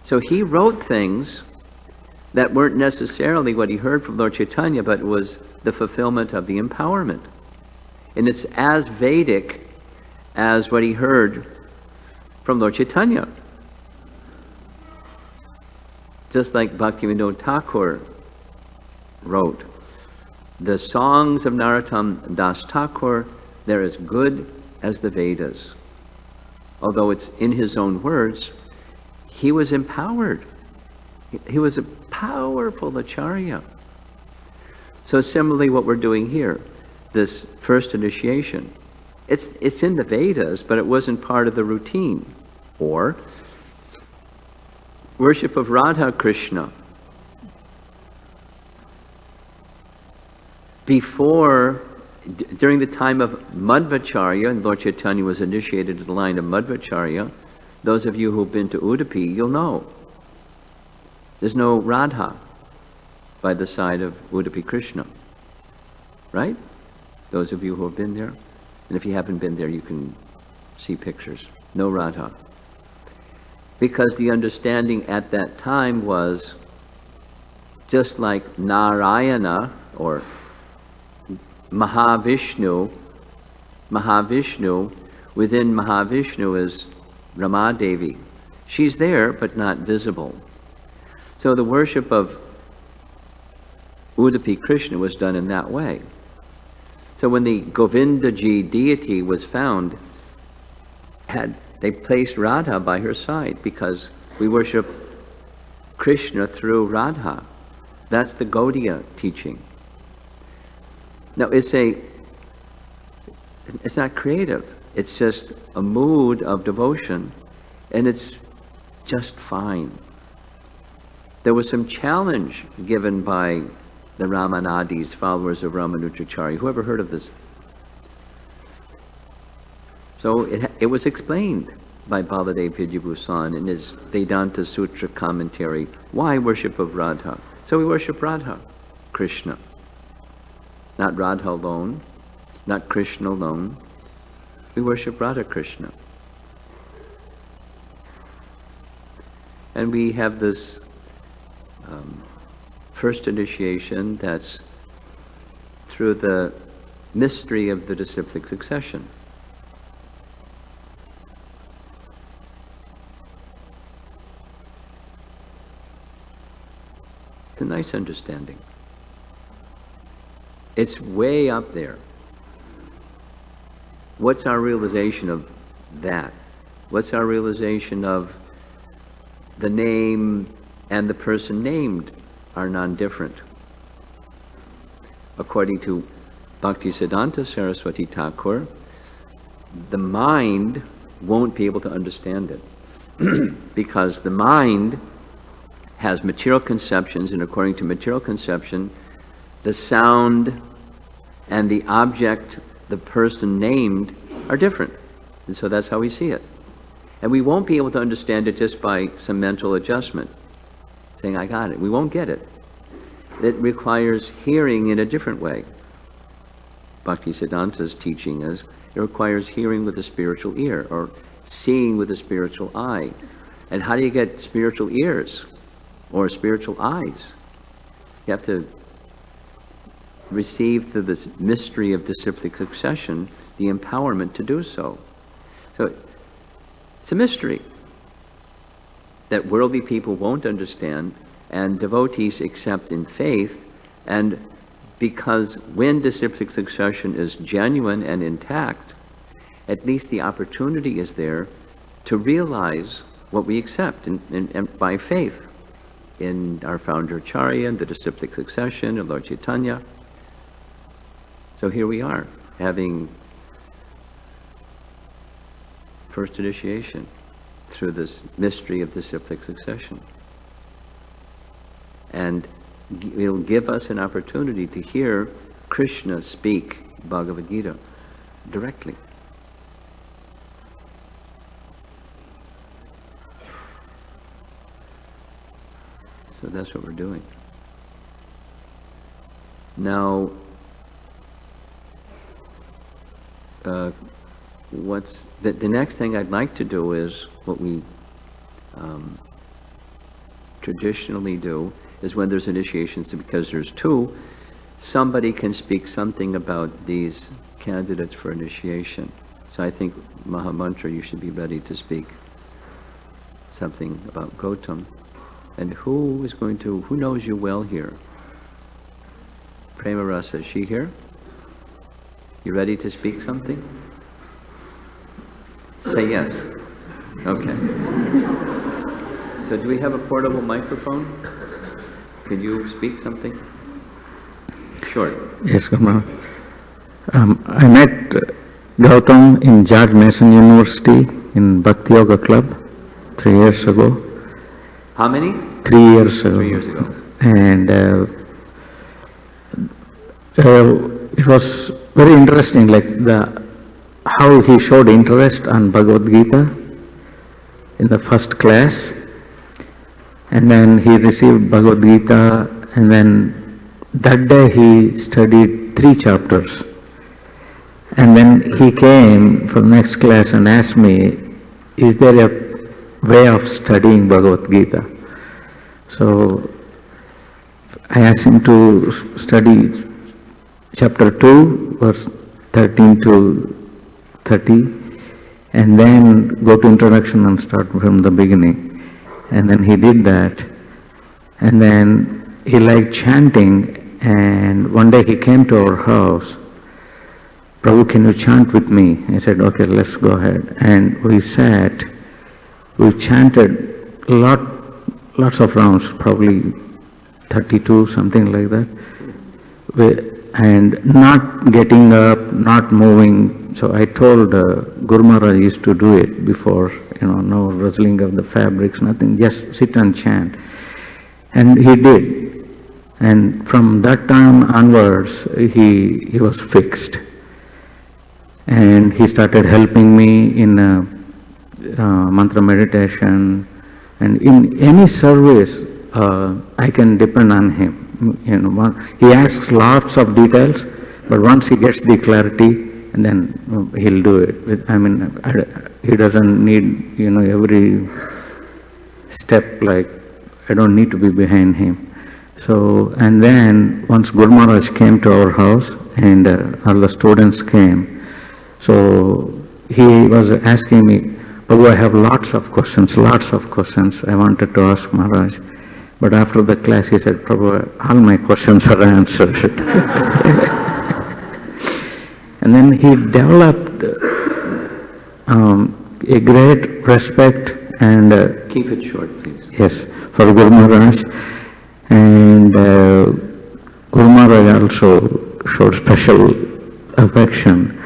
So he wrote things that weren't necessarily what he heard from Lord Chaitanya, but it was the fulfillment of the empowerment. And it's as Vedic as what he heard from Lord Chaitanya. Just like Bhaktivinoda Thakur wrote, the songs of Narottam Das Thakur, they're as good as the Vedas. Although it's in his own words, he was empowered. He was a powerful acharya. So similarly what we're doing here, this first initiation, it's in the Vedas, but it wasn't part of the routine. Or worship of Radha Krishna. During the time of Madhvacharya, and Lord Chaitanya was initiated in the line of Madhvacharya, those of you who've been to Udupi, you'll know. There's no Radha by the side of Udupi Krishna, right? Those of you who have been there. And if you haven't been there, you can see pictures. No Radha. Because the understanding at that time was just like Narayana or Mahavishnu, within Mahavishnu is Ramadevi. She's there, but not visible. So the worship of Udupi Krishna was done in that way. So when the Govindaji deity was found, they placed Radha by her side because we worship Krishna through Radha. That's the Gaudiya teaching. Now it's not creative. It's just a mood of devotion, and it's just fine. There was some challenge given by the Ramanadis, followers of Ramanujacharya. Whoever heard of this? So it was explained by Baladev Vidyabhusan in his Vedanta Sutra commentary. Why worship of Radha? So we worship Radha, Krishna. Not Radha alone, not Krishna alone. We worship Radha Krishna. And we have this first initiation that's through the mystery of the disciplic succession. It's a nice understanding. It's way up there. What's our realization of that? What's our realization of the name and the person named are non-different? According to Bhaktisiddhanta Saraswati Thakur, the mind won't be able to understand it because the mind has material conceptions, and according to material conception, the sound and the object, the person named, are different. And so that's how we see it. And we won't be able to understand it just by some mental adjustment, saying, I got it. We won't get it. It requires hearing in a different way. Bhaktisiddhanta's teaching is it requires hearing with a spiritual ear or seeing with a spiritual eye. And how do you get spiritual ears or spiritual eyes? You have to receive through this mystery of disciplic succession the empowerment to do so. So it's a mystery that worldly people won't understand and devotees accept in faith, and because when disciplic succession is genuine and intact, at least the opportunity is there to realize what we accept and by faith in our founder Acharya and the disciplic succession of Lord Chaitanya. So here we are, having first initiation through this mystery of disciplic succession. And it'll give us an opportunity to hear Krishna speak Bhagavad Gita directly. So that's what we're doing. Now, the next thing I'd like to do is what we traditionally do is when there's initiations, because there's two, somebody can speak something about these candidates for initiation. So I think Mahamantra, you should be ready to speak something about Gautam. And who knows you well here? Prema Rasa, is she here? You ready to speak something? Say yes. Okay. So do we have a portable microphone? Could you speak something? Sure. Yes, Guru. I met Gautam in George Mason University in Bhakti Yoga Club 3 years ago. How many? 3 years ago. 3 years ago. And it was very interesting, like how he showed interest on Bhagavad Gita in the first class, and then he received Bhagavad Gita, and then that day he studied 3 chapters. And then he came for the next class and asked me, is there a way of studying Bhagavad Gita? So I asked him to study chapter 2, verse 13 to 30, and then go to introduction and start from the beginning. And then he did that. And then he liked chanting, and one day he came to our house. Prabhu, can you chant with me? I said, okay, let's go ahead. And we sat, we chanted lots of rounds, probably 32, something like that. And not getting up, not moving. So I told Guru Maharaj used to do it before, no rustling of the fabrics, nothing, just sit and chant. And he did. And from that time onwards, he was fixed. And he started helping me in mantra meditation, and in any service I can depend on him. He asks lots of details, but once he gets the clarity, and then he'll do it. He doesn't need every step, like I don't need to be behind him. So, and then once Guru Maharaj came to our house, and all the students came. So he was asking me, Prabhu, I have lots of questions I wanted to ask Maharaj. But after the class he said, Prabhu, all my questions are answered. And then he developed a great respect and... Keep it short, please. Yes, for Guru Maharaj. And Guru Maharaj also showed special affection.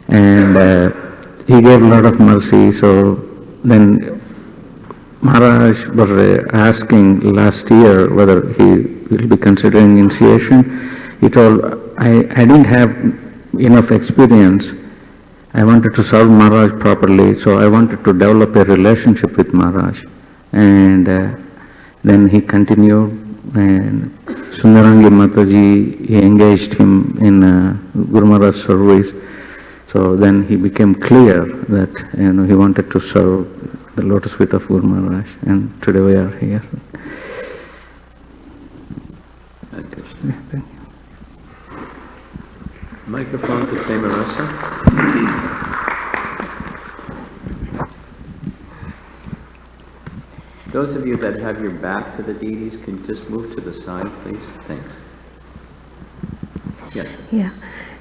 And he gave a lot of mercy. So then Maharaj was asking last year whether he will be considering initiation. He told, I didn't have enough experience. I wanted to serve Maharaj properly, so I wanted to develop a relationship with Maharaj. And then he continued, and Sundarangi Mataji, he engaged him in Guru Maharaj service. So then he became clear that he wanted to serve the lotus feet of Guru Maharaj, and today we are here. Thank you. Yeah, thank you. Microphone to Premarasa. Those of you that have your back to the deities can just move to the side, please. Thanks. Yes. Yeah.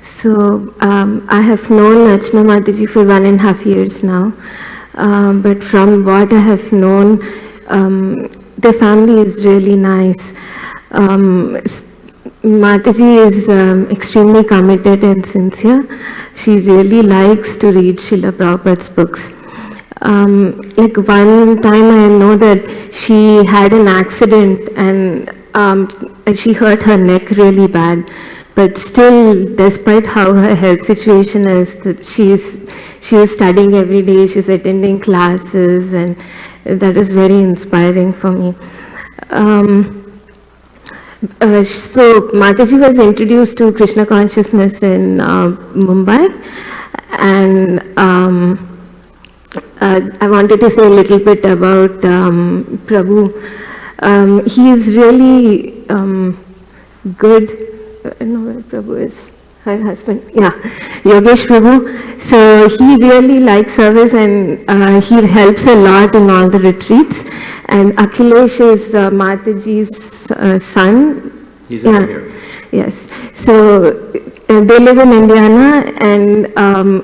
So I have known Archana Mataji for 1.5 years now. But from what I have known, the family is really nice. Mataji is extremely committed and sincere. She really likes to read Srila Prabhupada's books. Like one time I know that she had an accident and she hurt her neck really bad. But still, despite how her health situation is, that she is studying every day, she's attending classes, and that is very inspiring for me. So Mataji was introduced to Krishna consciousness in Mumbai, and I wanted to say a little bit about Prabhu. He is really good. I don't know where Prabhu is, her husband, yeah, Yogesh Prabhu. So he really likes service, and he helps a lot in all the retreats. And Akhilesh is Mataji's son. He's over here. Yes. So they live in Indiana, and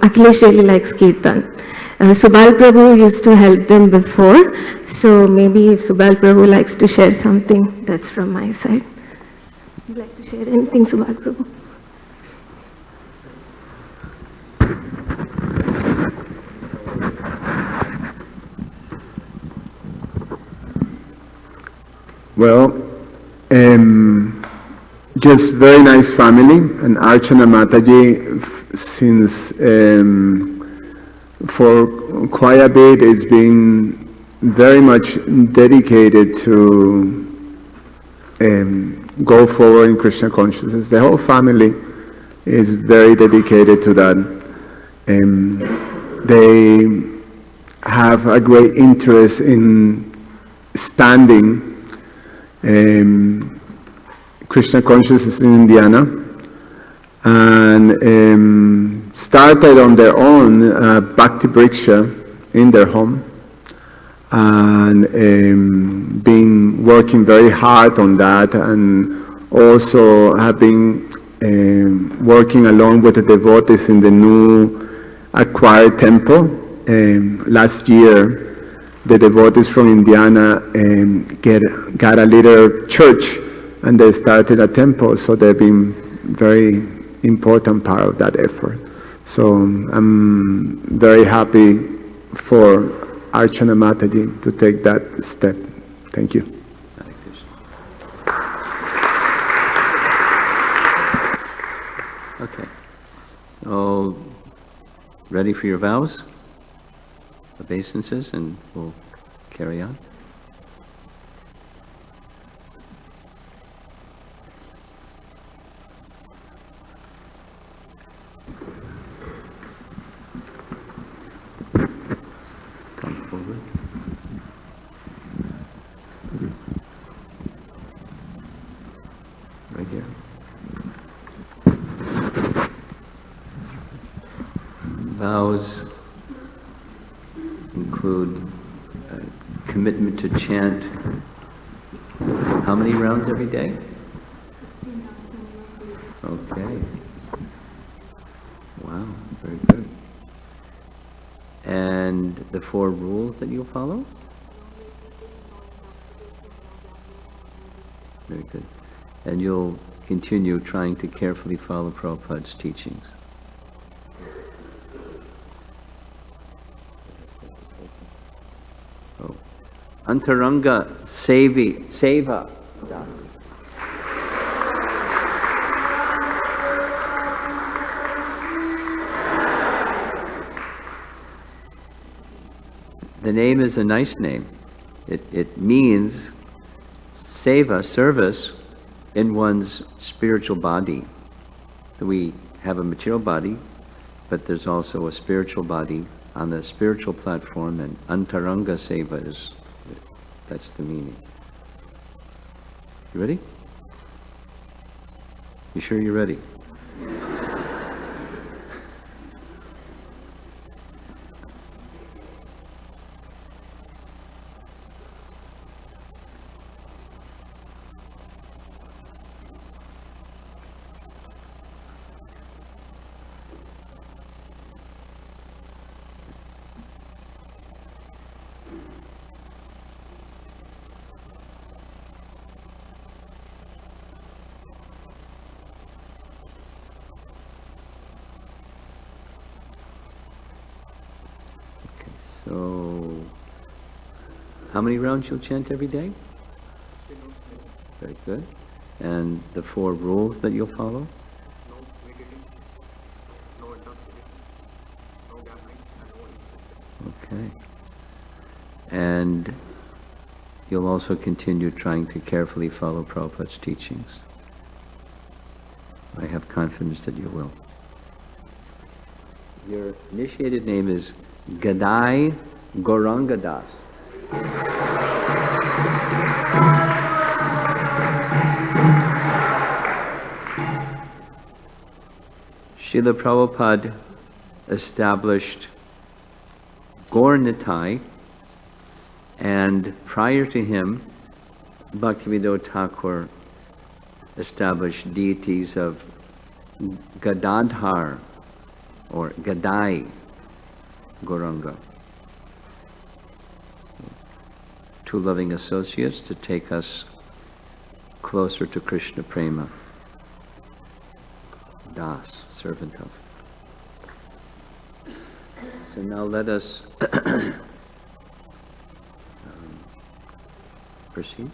Akhilesh really likes Kirtan. Subal Prabhu used to help them before, so maybe if Subal Prabhu likes to share something, that's from my side. Would you like to share anything, Subal Prabhu? Well, just very nice family, and Archana Mataji, since for quite a bit, has been very much dedicated to go forward in Krishna consciousness. The whole family is very dedicated to that. They have a great interest in expanding Krishna consciousness in Indiana, and started on their own Bhakti Briksha in their home, and been working very hard on that, and also have been working along with the devotees in the new acquired temple. Last year, the devotees from Indiana got a little church, and they started a temple, so they've been very important part of that effort. So I'm very happy for Archana Mataji to take that step. Thank you. Hare Krishna. Okay, so ready for your vows, obeisances, and we'll carry on. Come forward. Right here. Vows include commitment to chant how many rounds every day? 16 rounds. Okay. Wow, very good. And the 4 rules that you'll follow? Very good. And you'll continue trying to carefully follow Prabhupada's teachings. Oh. Antaranga Seva. The name is a nice name. It means seva, service, in one's spiritual body. So we have a material body, but there's also a spiritual body on the spiritual platform, and Antaranga Seva that's the meaning. You ready? You sure you're ready? So, how many rounds you'll chant every day? Very good. And the 4 rules that you'll follow? No meditating, no intoxicating, no gambling, and no Okay. And you'll also continue trying to carefully follow Prabhupada's teachings. I have confidence that you will. Your initiated name is Gadai Gaurangadas. Srila Prabhupada established Gaur Nitai, and prior to him, Bhaktivedanta Thakur established deities of Gadadhar or Gadai Gauranga. 2 loving associates to take us closer to Krishna Prema. Das, servant of. So now let us proceed.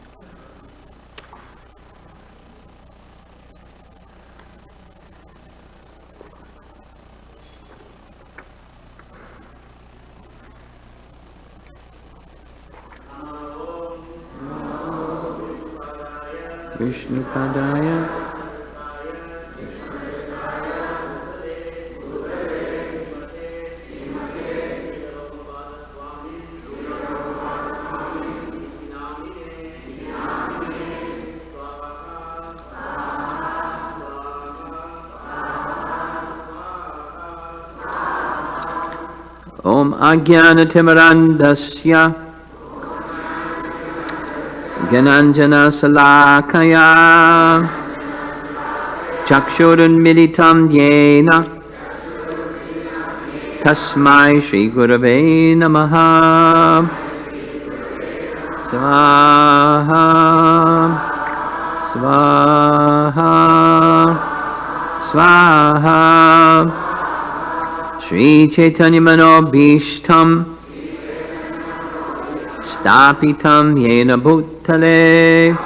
Vishnupadaya Om Ajnanatimrandasya Gyananjana Salakaya Chakshurunmilitam Yena Tasmai Shri Gurave Namaha Swaha Swaha Swaha Shri Chaitanya Manobhishtam Stapitam Yena Bhutale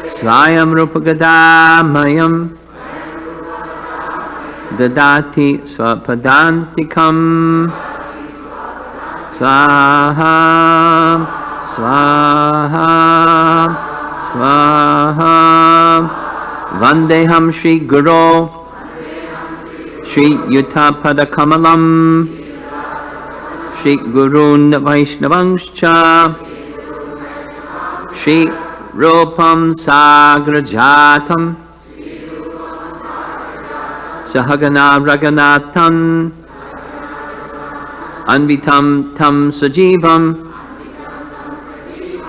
Svayam Rupagadamayam Dadati Swapadantikam Swaha Swaha Swaha Vandeham Shri Guru Shri Yuttapada Kamalam Shri Gurun Vaishnavangscha Shri Rupam Sagrajatam Sahagana Raghunathan Anvitam Tam Sajivam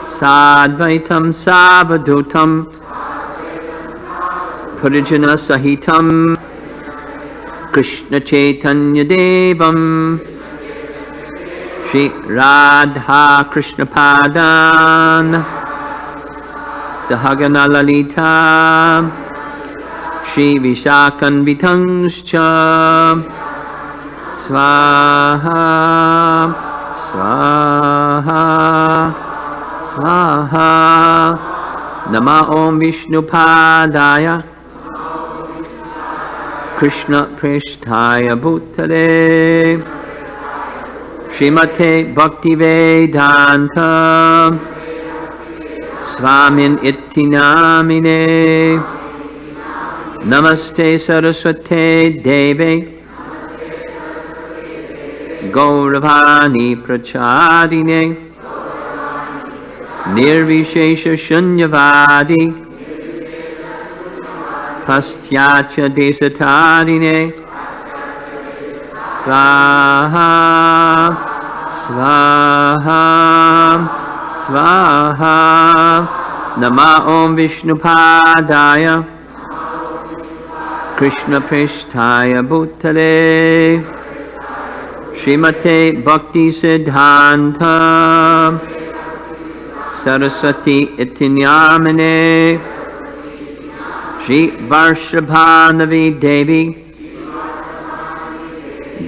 Sadvaitam Savadutam Purijana Sahitam Krishna Chaitanya Devam Shri Radha Krishna Padan Sahagana Lalita Shri Vishakan Vitangscha Swaha Swaha Swaha Nama Om Vishnu Padaya Krishna Prishtaya Bhutale Srimate Bhaktivedanta Swamin Ittinamine Namaste Saraswate Deve Gauravani Prachadine Nirvishesha Shunyavadi Pastyacha Desatarine Swaha Swaha Swaha Nama Om Vishnu Padaya Krishna Prishtaya Bhutale Srimate Bhakti Siddhanta Saraswati Itinyamane Shri Varshabhanavi Devi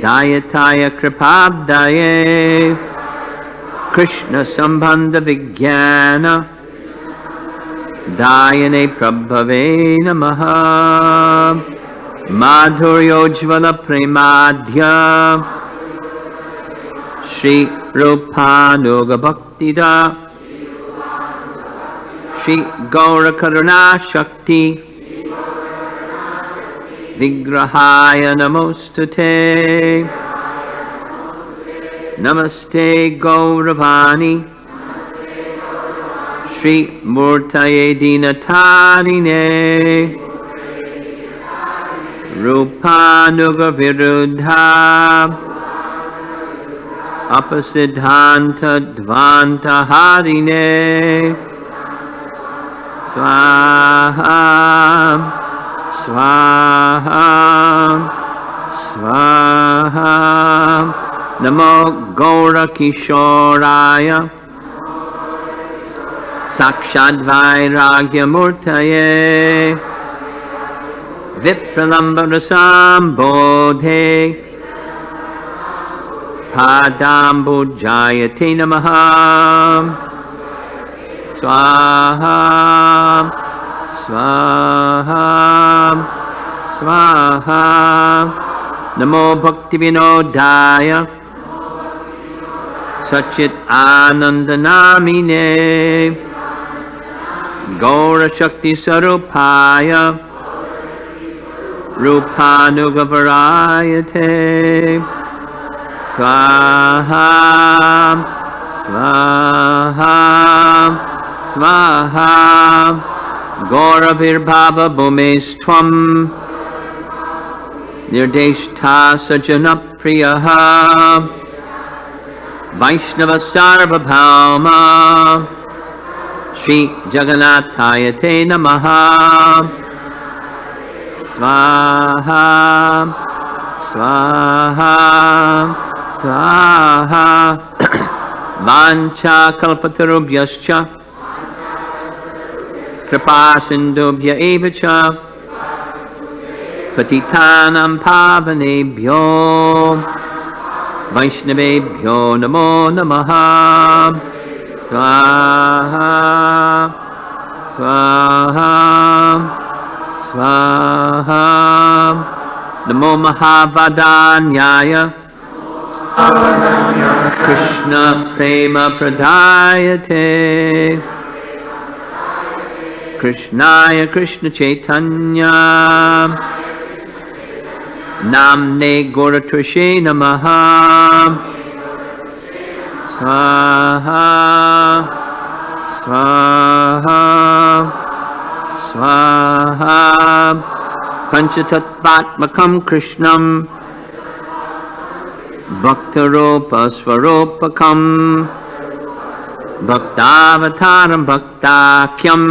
Dayataya Kripabdaye Krishna Sambandha Vijnana Dayane Prabhave Namaha Madhuryojvala Premadhya Shri Rupanuga Bhaktida Shri Gaura Karuna Shakti Vigrahaya Namostute Namaste Gauravani Shri Murtaye Dinatarine Rupanuga Viruddha Apasiddhanta Dvanta Harine Swaha Swaha Swaha Namo Gaura Kishoraya Sakshad Vairagya Murtaye Vipralambara Sambodhe Padambujayate Namaha Swaha Swaha Swaha Namo Bhakti Vinodaya Sachit Anandanamine Gaura Shakti Sarupaya Rupanuga Varayate Swaha Swaha Swaha Gaura Virbhava Bhumestvam Nirdeshta Sajana Priyaha Vaishnava Sarvabhauma Shri Jagannathayate Namaha Swaha Swaha Swaha Vancha Kalpatarubhyascha Kripa Sindhubhya Evacha Patitanam Pavanebhyo Vaishnavebhyo Namo Namaha Swaha Swaha Swaha Namo Mahavadanyaya Krishna Prema Pradayate Krishnaya Krishna Chaitanya Namne Goratvashe Namaha Swaha Swaha Swaha Panchatattvatmakam Krishnam Bhaktaropa Svaropakam Bhaktavataram Bhaktakyam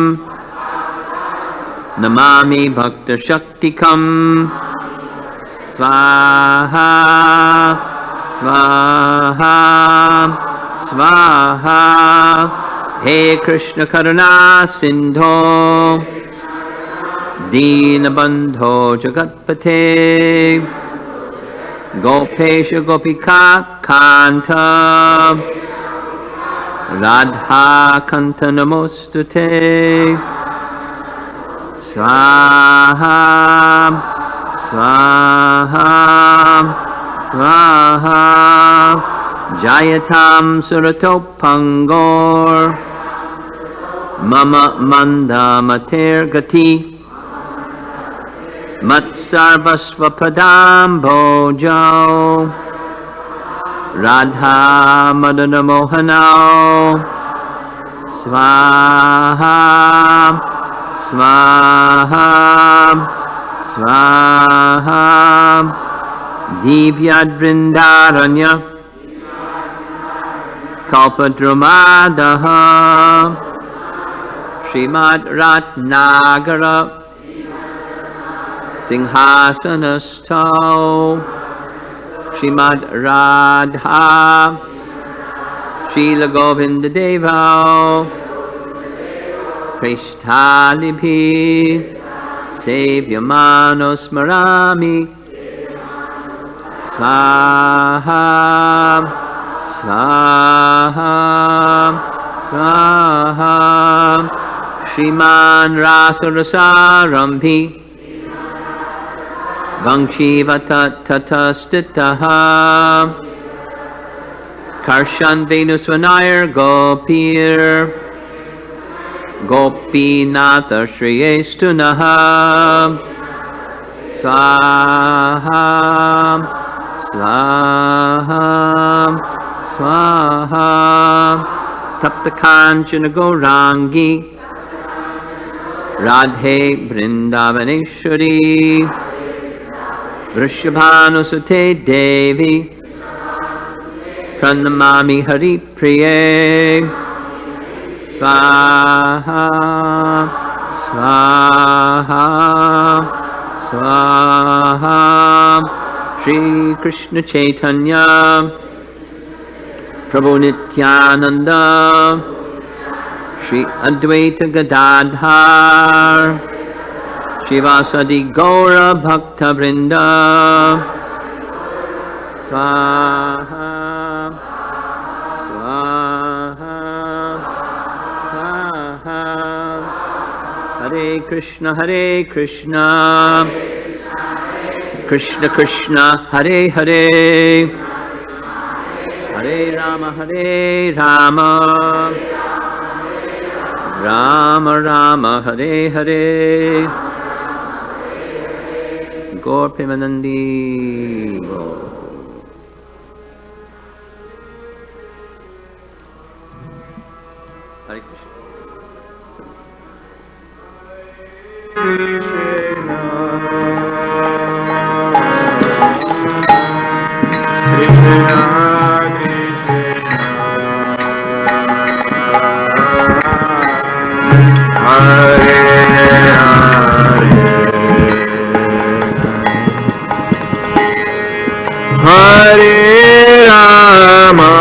Namami Bhakta Shaktikam Swaha Swaha Swaha He Krishna Karuna Sindho Dinabandho Jagatpate Gopesha Gopika Kanta Radha Kanta Namostute Swaha Swaha Swaha Jayatam Suratopangor Mama Manda Mater Gati Matsarvasva Padam Bhojao Radha Madana Mohanao Swaha Swaha Swaha Divyad Vrindaranya Kalpadrumadaha Srimad Ratnagara Sinhasanastho Srimad Radha Srila Govinda Deva Prishtalibhi Sevyamano Smarami Swaha Swaha Swaha Shriman Rasarasarambhi Vangshivata Tatastitaha Karshan Venusvanayar Gopir Gopinatha Shriyestunaha Swaha Swaha Swaha Tapta Kanchana Gaurangi Radhe Vrindavaneshwari Vrishabhanusute Devi Pranamami Hari Priye Swaha Swaha Swaha Shri Krishna Chaitanya Prabhu Nityananda Shri Advaita Gadadhar Shivasadi Gaura Bhakta Vrinda Swaha Swaha Swaha Hare Krishna Krishna Krishna Hare Hare Hare Rama Rama Rama Hare Hare Gaur Premanandi Gaur. Hare Krishna. Hare Rama.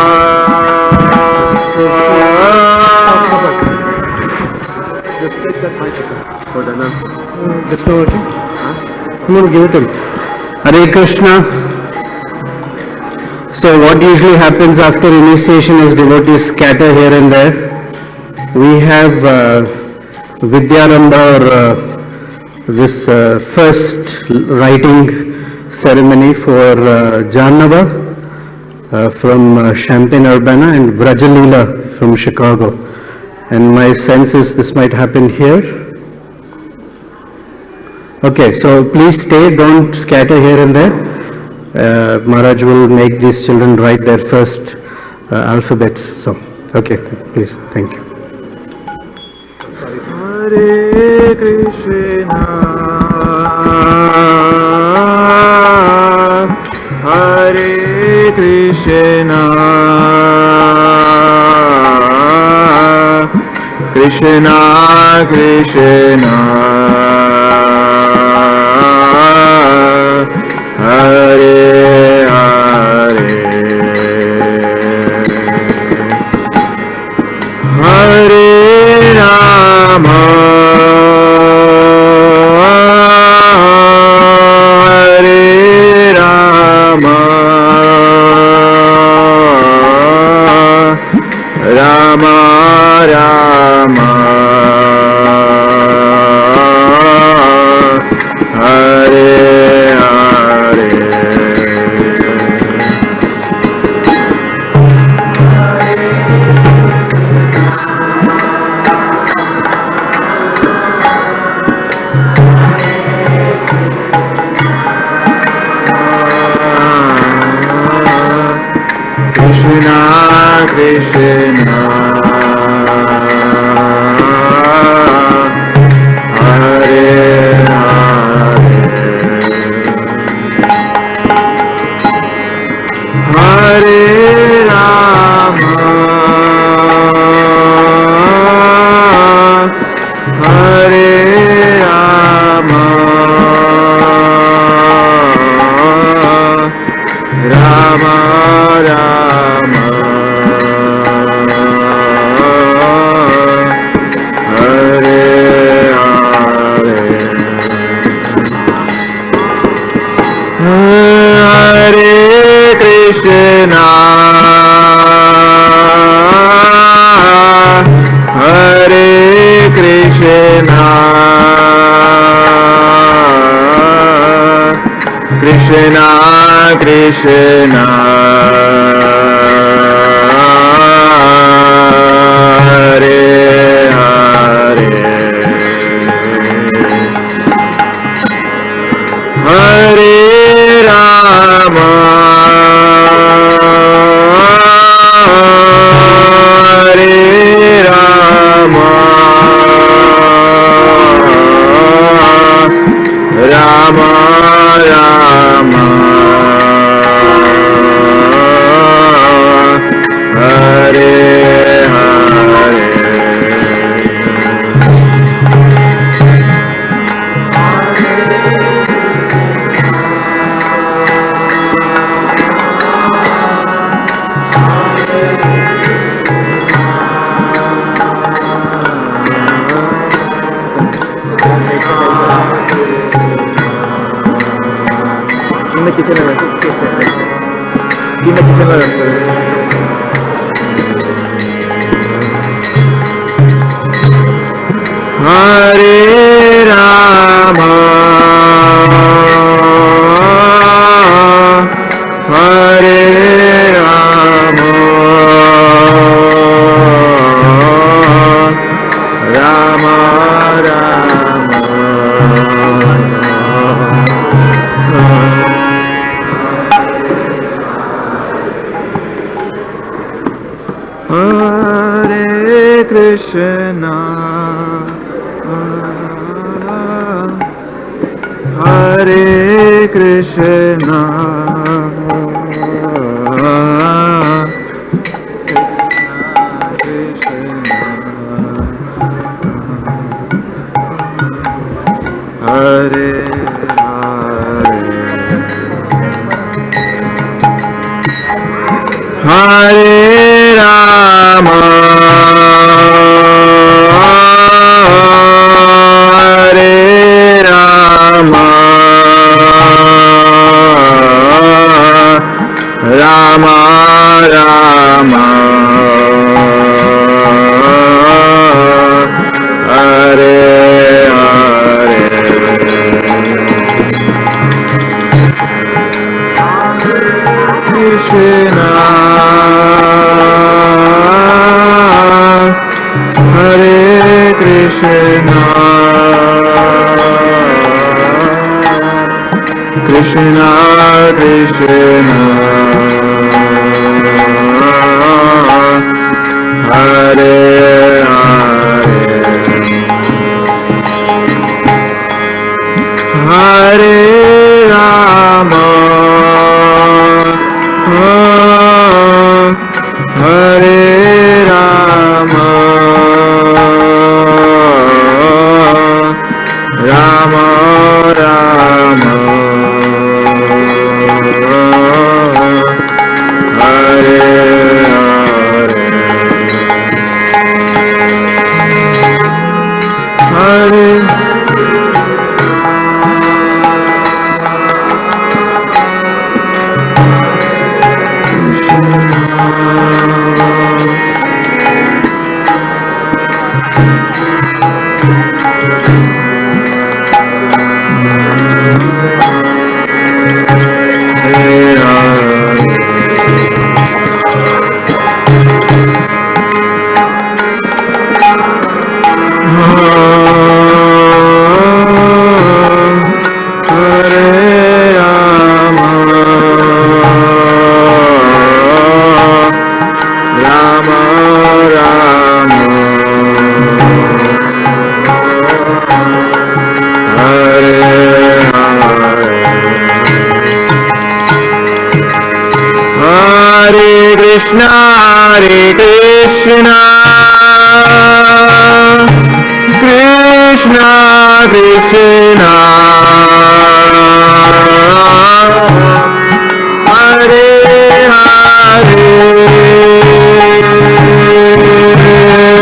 Just take that mic for the announcement. That's not working? I'm going to give it to him. Hare Krishna. So what usually happens after initiation is devotees scatter here and there. We have Vidyarambha, or this first writing ceremony for Jannava from Champaign-Urbana and Vrajalila from Chicago. And my sense is this might happen here. Okay, so please stay, don't scatter here and there. Maharaj will make these children write their first alphabets. So, okay, please, thank you. Hare Krishna, Hare Krishna, Krishna Krishna, Hare Hare, Hare Rama, Hare Rama, Rama Rama, Hare Hare. Krishna Krishna, Hare Hare, Hare Rama, Hare Rama, Rama Rama, Hare Hare, Hare Krishna, Hare Krishna, Krishna Krishna, Hare Hare, Hare Rama, Hare Rama, Rama Rama, Hare Hare. Hare Rama, Hare Rama, Krishna, Hare Hare Rama, Hare Rama, Rama Rama, Hare Hare. Krishna, Hare Krishna, Krishna Krishna, Hare Hare, Hare Rama, Hare Rama, Rama Rama, Hare Hare, Hare Krishna, Hare Krishna, Krishna Krishna, Hare Hare,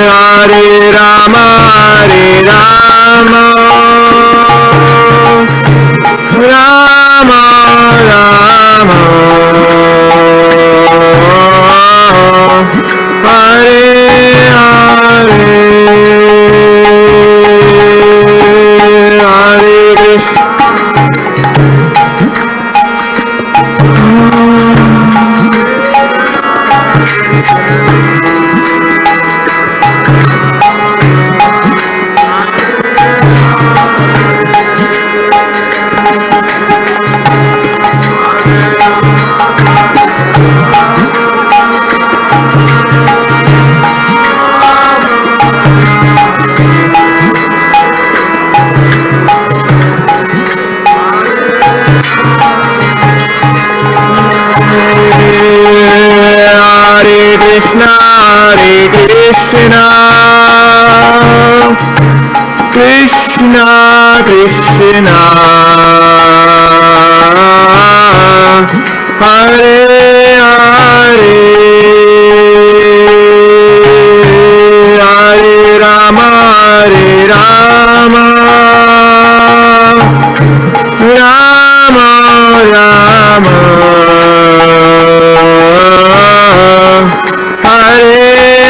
Hare Rama, Hare Rama, Rama Rama, Hare Hare, Hare Krishna, Krishna Krishna, Hare Hare, Hare Rama, Hare Rama, Rama Rama, Hare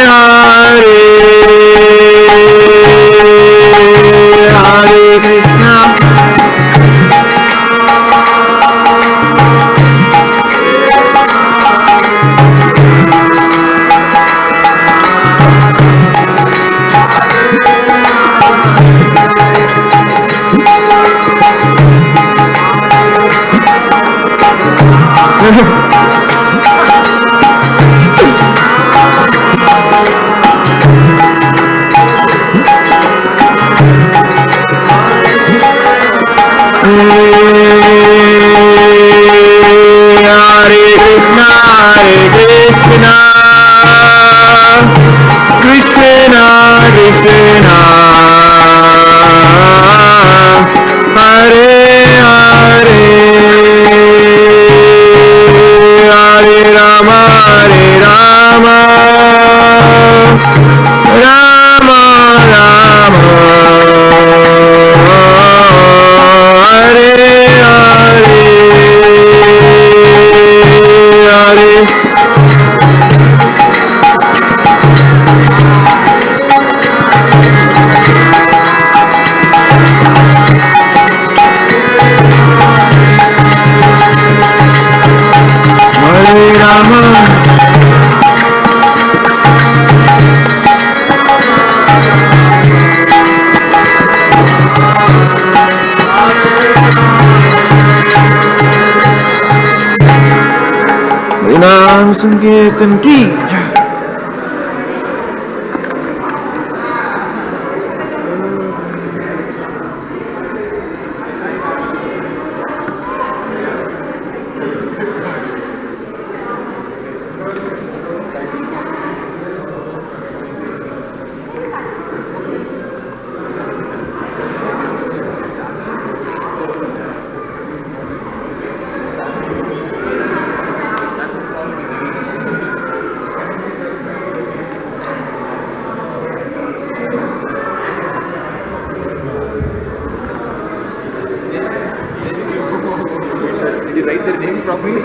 Hare, Hare Krishna, संकीर्तन की जय। Did you write their name properly?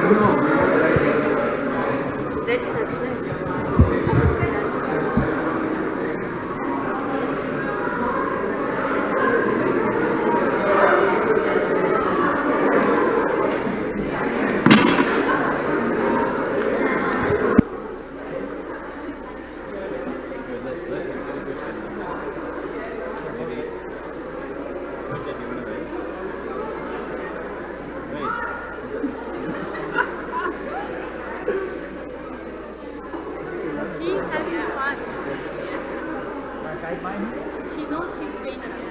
She's having fun. She knows she's playing around.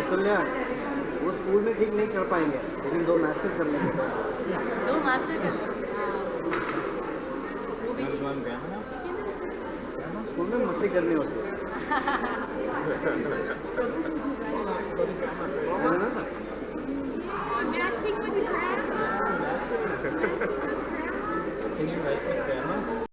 कल्याण वो school में ठीक नहीं कर पाएंगे लेकिन 2 मास्टर कर लेंगे। 2 मास्टर कर स्कूल में मस्ती करनी होती है। matching with the crowd. Can you write the grammar?